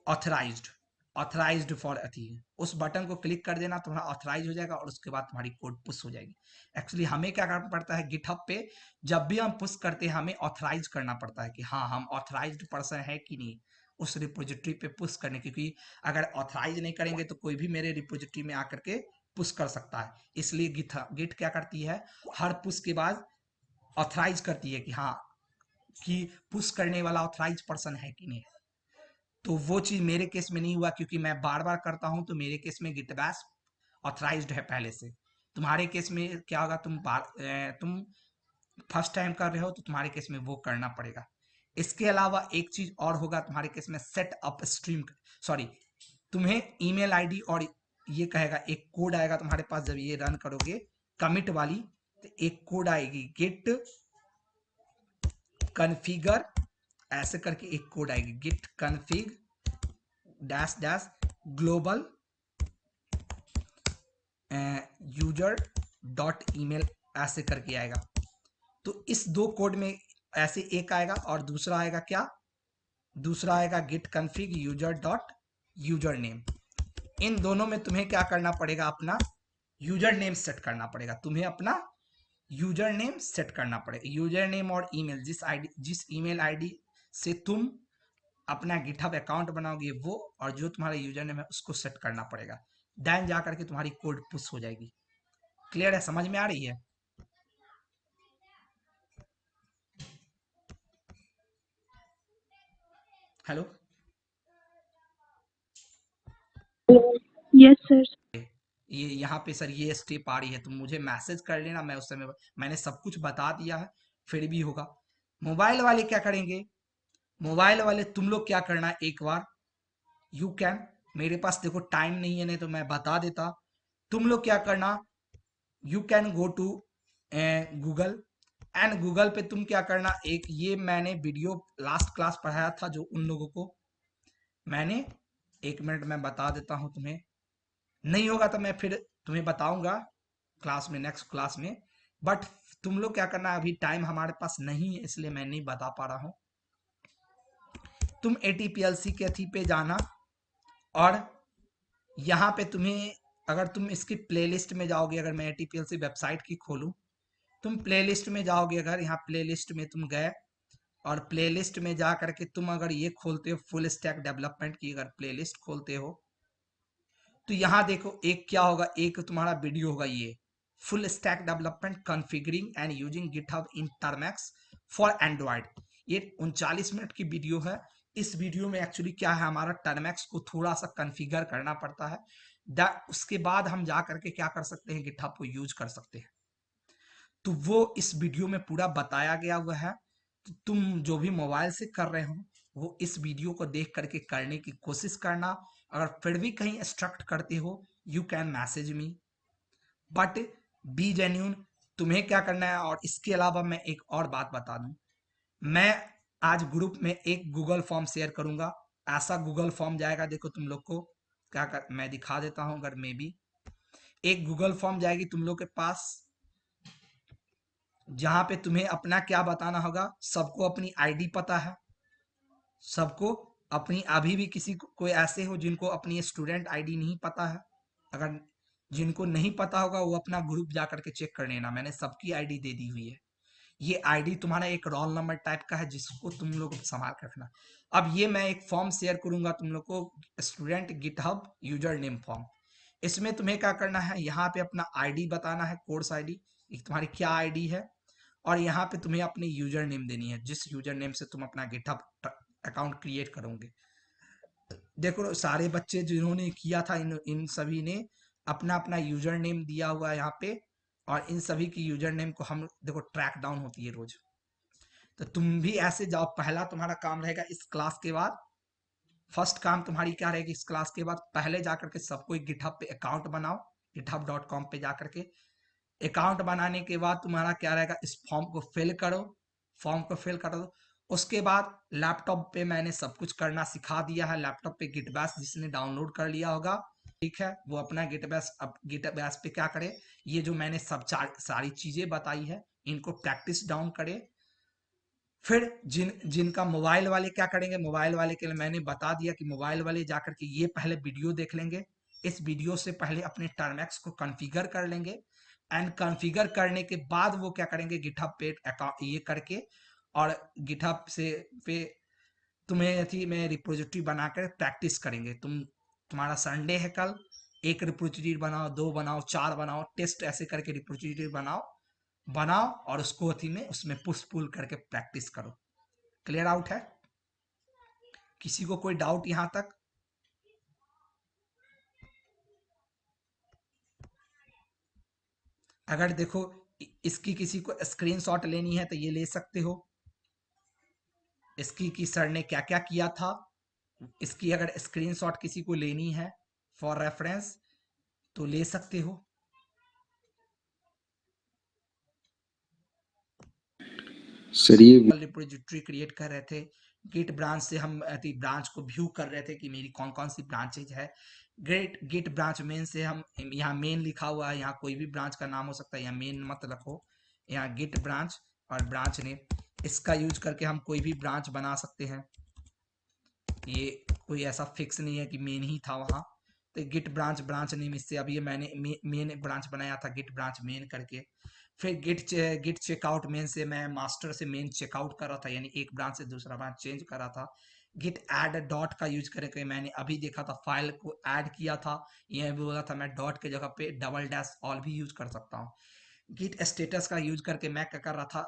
ऑथराइज्ड, ऑथराइज्ड फॉर अथी, उस बटन को क्लिक कर देना, तुम्हारा ऑथराइज हो जाएगा, और उसके बाद तुम्हारी कोड पुश हो जाएगी। एक्चुअली हमें क्या करना पड़ता है, गिटहब पे जब भी हम पुश करते हैं हमें ऑथराइज करना पड़ता है कि हाँ हम ऑथराइज्ड पर्सन है कि नहीं उस रिपोजिटरी पे पुश करने, क्योंकि अगर ऑथराइज नहीं करेंगे तो कोई भी मेरे रिपोजिटरी में आकर के पुश कर सकता है। इसलिए गिट क्या करती है, हर पुश के बाद ऑथराइज करती है कि हाँ, कि पुश करने वाला ऑथराइज पर्सन है कि नहीं। तो वो चीज मेरे केस में नहीं हुआ, क्योंकि मैं बार बार करता हूं, तो मेरे केस में गिट बैश ऑथराइज्ड है पहले से। तुम्हारे केस में क्या होगा, तुम फर्स्ट टाइम कर रहे हो तो तुम्हारे केस में वो करना पड़ेगा। इसके अलावा एक चीज और होगा तुम्हारे केस में, सेट अप स्ट्रीम, सॉरी, तुम्हें ईमेल आईडी और ये कहेगा, एक कोड आएगा तुम्हारे पास जब ये रन करोगे कमिट वाली, तो एक कोड आएगी गिट कन्फिगर, ऐसे करके एक कोड आएगी git config dash dash global user dot email, ऐसे करके आएगा। तो इस दो कोड में ऐसे एक आएगा और दूसरा आएगा क्या, दूसरा आएगा git config user dot user name. इन दोनों में तुम्हें क्या करना पड़ेगा, अपना यूजर नेम सेट करना पड़ेगा, तुम्हें अपना यूजर नेम सेट करना पड़ेगा। यूजर नेम और ईमेल, जिस ईमेल आईडी से तुम अपना गिटहब अकाउंट बनाओगे वो, और जो तुम्हारा यूजर नेम है उसको सेट करना पड़ेगा। देन जा करके तुम्हारी कोड पुश हो जाएगी। क्लियर है, समझ में आ रही है? हेलो? Yes sir. ये यहाँ पे सर ये स्टेप आ रही है, तुम मुझे मैसेज कर लेना, मैं उस समय मैंने सब कुछ बता दिया है, फिर भी होगा। मोबाइल वाले क्या करेंगे, मोबाइल वाले तुम लोग क्या करना, एक बार यू कैन, मेरे पास देखो टाइम नहीं है, नहीं तो मैं बता देता। तुम लोग क्या करना, you can go to Google, and Google पे तुम क्या करना, एक ये मैंने वीडियो लास्ट क्लास पढ़ाया था जो उन लोगों को मैंने, एक मिनट मैं बता देता हूँ तुम्हें, नहीं होगा तो मैं फिर तुम्हें बताऊंगा क्लास में, नेक्स्ट क्लास में। बट तुम लोग क्या करना, अभी टाइम हमारे पास नहीं है इसलिए मैं नहीं बता पा रहा हूँ। तुम एटीपीएलसी के थी पे जाना, और यहाँ पे तुम्हें, अगर तुम इसकी प्लेलिस्ट में जाओगे, अगर मैं एटीपीएलसी वेबसाइट की खोलूँ, तुम प्लेलिस्ट में जाओगे, अगर यहाँ प्लेलिस्ट में तुम गए और प्लेलिस्ट में जा करके तुम अगर ये खोलते हो फुल स्टैक डेवलपमेंट की अगर प्लेलिस्ट खोलते हो, तो यहाँ देखो एक क्या होगा, एक तुम्हारा वीडियो होगा ये, full stack development configuring and using GitHub in Termux for Android. ये 39 मिनट की वीडियो है। इस वीडियो में एक्चुअली क्या है, हमारा टर्मैक्स को थोड़ा सा कॉन्फ़िगर करना पड़ता है, उसके बाद हम जा करके क्या कर सकते हैं, गिटहब को यूज कर सकते हैं। तो वो इस वीडियो में पूरा बताया गया हुआ है। तो तुम जो भी मोबाइल से कर रहे हो वो इस वीडियो को देख करके करने की कोशिश करना। अगर फिर भी कहीं स्ट्रक्ट करते हो, you can message me, but be genuine. तुम्हें क्या करना है, और इसके अलावा मैं एक और बात बता दूं, मैं आज ग्रुप में एक गूगल फॉर्म शेयर करूंगा। ऐसा गूगल फॉर्म जाएगा, देखो तुम लोग को क्या कर, मैं दिखा देता हूं, अगर मे बी एक गूगल फॉर्म जाएगी तुम लोग के पास, जहां पे तुम्हें अपना क्या बताना होगा, सबको अपनी आईडी पता है, सबको अपनी, अभी भी किसी को कोई ऐसे हो जिनको अपनी स्टूडेंट आईडी नहीं पता है, अगर जिनको नहीं पता होगा वो अपना ग्रुप जा करके चेक कर लेना, मैंने सबकी आईडी दे दी हुई है। ये आईडी तुम्हारा एक रोल नंबर टाइप का है जिसको तुम लोग संभाल के रखना। अब ये मैं एक फॉर्म शेयर करूंगा तुम लोग को, student GitHub user name form. इसमें तुम्हें क्या करना है, यहाँ पे अपना आईडी बताना है, कोर्स आईडी, तुम्हारी क्या आईडी है, और यहाँ पे तुम्हें अपनी यूजर नेम देनी है, जिस यूजर नेम से तुम अपना गिटहब अकाउंट क्रिएट करोगे। देखो सारे बच्चे जिन्होंने किया था, इन सभी ने अपना अपना यूजर नेम दिया हुआ है यहाँ पे, और इन सभी की यूजर नेम को हम देखो ट्रैक डाउन होती है रोज। तो तुम भी ऐसे जाओ, पहला तुम्हारा काम रहेगा इस क्लास के बाद, फर्स्ट काम तुम्हारी क्या रहेगी इस क्लास के बाद, पहले जाकर के सबको एक गिटहब पे अकाउंट बनाओ, github.com पे जाकर के अकाउंट बनाने के बाद तुम्हारा क्या रहेगा, इस फॉर्म को फिल करो, फॉर्म को फिल कर दो। उसके बाद लैपटॉप पे मैंने सब कुछ करना सिखा दिया है, लैपटॉप पे गिट बैश जिसने डाउनलोड कर लिया होगा, ठीक है, वो अपना गिट बैश, अब गिट बैश पे क्या करे, ये जो मैंने सब सारी चीजें बताई है इनको प्रैक्टिस डाउन करे। फिर जिनका मोबाइल वाले क्या करेंगे, मोबाइल वाले के लिए मैंने बता दिया कि मोबाइल वाले जाकर के ये पहले वीडियो देख लेंगे, इस वीडियो से पहले अपने टर्मैक्स को कॉन्फ़िगर कर लेंगे, एंड कॉन्फ़िगर करने के बाद वो क्या करेंगे, गिटहब पे अकाउंट ये करके, और गिटहब से पे तुम्हें थी मैं रिपोजिटरी बनाकर प्रैक्टिस करेंगे। तुम्हारा संडे है कल, एक रिपोजिटरी बनाओ, दो बनाओ, चार बनाओ, टेस्ट ऐसे करके रिपोजिटरी बनाओ, बनाओ और उसको अथी में उसमें पुश पुल करके प्रैक्टिस करो। क्लियर आउट है? किसी को कोई डाउट यहां तक? अगर देखो इसकी किसी को स्क्रीनशॉट लेनी है तो ये ले सकते हो, इसकी कि सर ने क्या क्या किया था, इसकी अगर स्क्रीनशॉट किसी को लेनी है फॉर रेफरेंस तो ले सकते हो। सर ये रिपोजिटरी क्रिएट कर रहे थे, गिट ब्रांच से हम ब्रांच को व्यू कर रहे थे कि मेरी कौन कौन सी ब्रांचेज है। गिट ब्रांच मेन से हम, यहाँ मेन लिखा हुआ है, यहाँ कोई भी ब्रांच का नाम हो सकता है, यहाँ मेन मत रखो, यहाँ गिट ब्रांच और ब्रांच नेम, इसका यूज करके हम कोई भी ब्रांच बना सकते हैं। ये कोई ऐसा फिक्स नहीं है कि मेन ही था वहाँ। तो गिट ब्रांच, ब्रांच नेम, इससे अभी ये मैंने मेन ब्रांच बनाया था गिट ब्रांच मेन करके। फिर गिट चेकआउट मेन से मैं मास्टर से मेन चेकआउट कर रहा था, यानी एक ब्रांच से दूसरा ब्रांच चेंज कर रहा था। गिट ऐड डॉट का यूज करके मैंने अभी देखा था फाइल को ऐड किया था, यह भी बोला था मैं डॉट के जगह पे डबल डैश ऑल भी यूज कर सकता हूँ। गिट स्टेटस का यूज करके मैं क्या कर रहा था,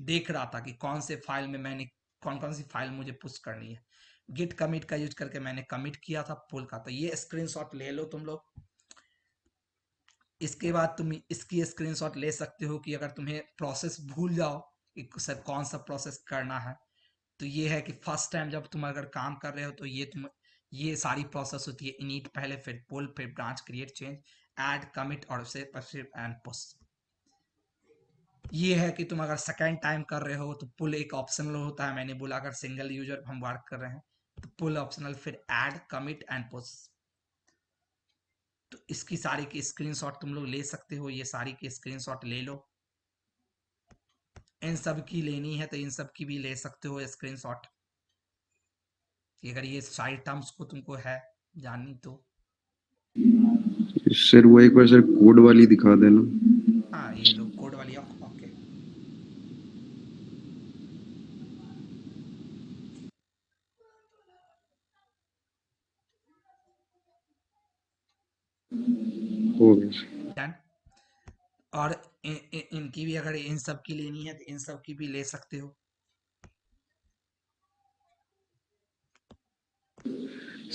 देख रहा था कि कौन से फाइल में मैंने कौन कौन सी फाइल मुझे पुश करनी है। गिट कमिट का यूज करके मैंने कमिट किया था पुल का। तो ये स्क्रीनशॉट ले लो तुम लोग। इसके बाद तुम इसकी स्क्रीनशॉट ले सकते हो कि अगर तुम्हें प्रोसेस भूल जाओ कि सर कौन सा प्रोसेस करना है, तो ये है कि फर्स्ट टाइम जब तुम अगर काम कर रहे हो तो ये सारी प्रोसेस होती है, इनिट पहले, फिर पुल, फिर branch create, change, add, commit और फिर एंड पुश। ये है कि तुम अगर सेकेंड टाइम कर रहे हो तो पुल एक ऑप्शनल होता है, मैंने बोला अगर सिंगल यूजर हम वर्क कर रहे हैं तो पुल ऑप्शनल, फिर ऐड, कमिट एंड पुश। तो इसकी सारी की स्क्रीनशॉट तुम लोग ले सकते हो, ये सारी की स्क्रीनशॉट ले लो। इन सब की लेनी है तो इन सब की भी ले सकते हो स्क्रीनशॉट, अगर ये सारी टर्म्स को तुमको है जाननी तो। सर वो एक बार सर कोड वाली दिखा देना। हाँ ये लो कोड वाली, ओके। हो गया। डन। और इनकी भी अगर इन सब की लेनी है तो इन सब की भी ले सकते हो।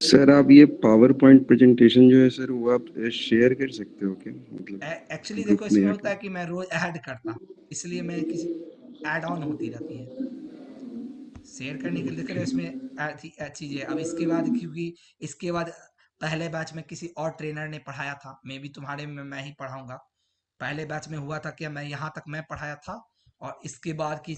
सर आप ये पावर पॉइंट प्रेजेंटेशन जो है सर वो आप शेयर कर सकते हो क्या, एक्चुअली मतलब देखो ग्रुप में इसमें होता आके। है कि मैं रोज ऐड करता हूँ, इसलिए मैं किसी ऐड ऑन होती रहती है, शेयर करने के लिए देख रहे हो इसमें चीजें। अब इसके बाद क्योंकि इसके बाद पहले बैच में किसी और ट्रेनर ने पढ़ाया था, मे भी तुम्हारे में मैं ही पढ़ाऊंगा। पहले बैच में हुआ था कि मैं यहाँ तक मैं पढ़ाया था, और इसके बाद की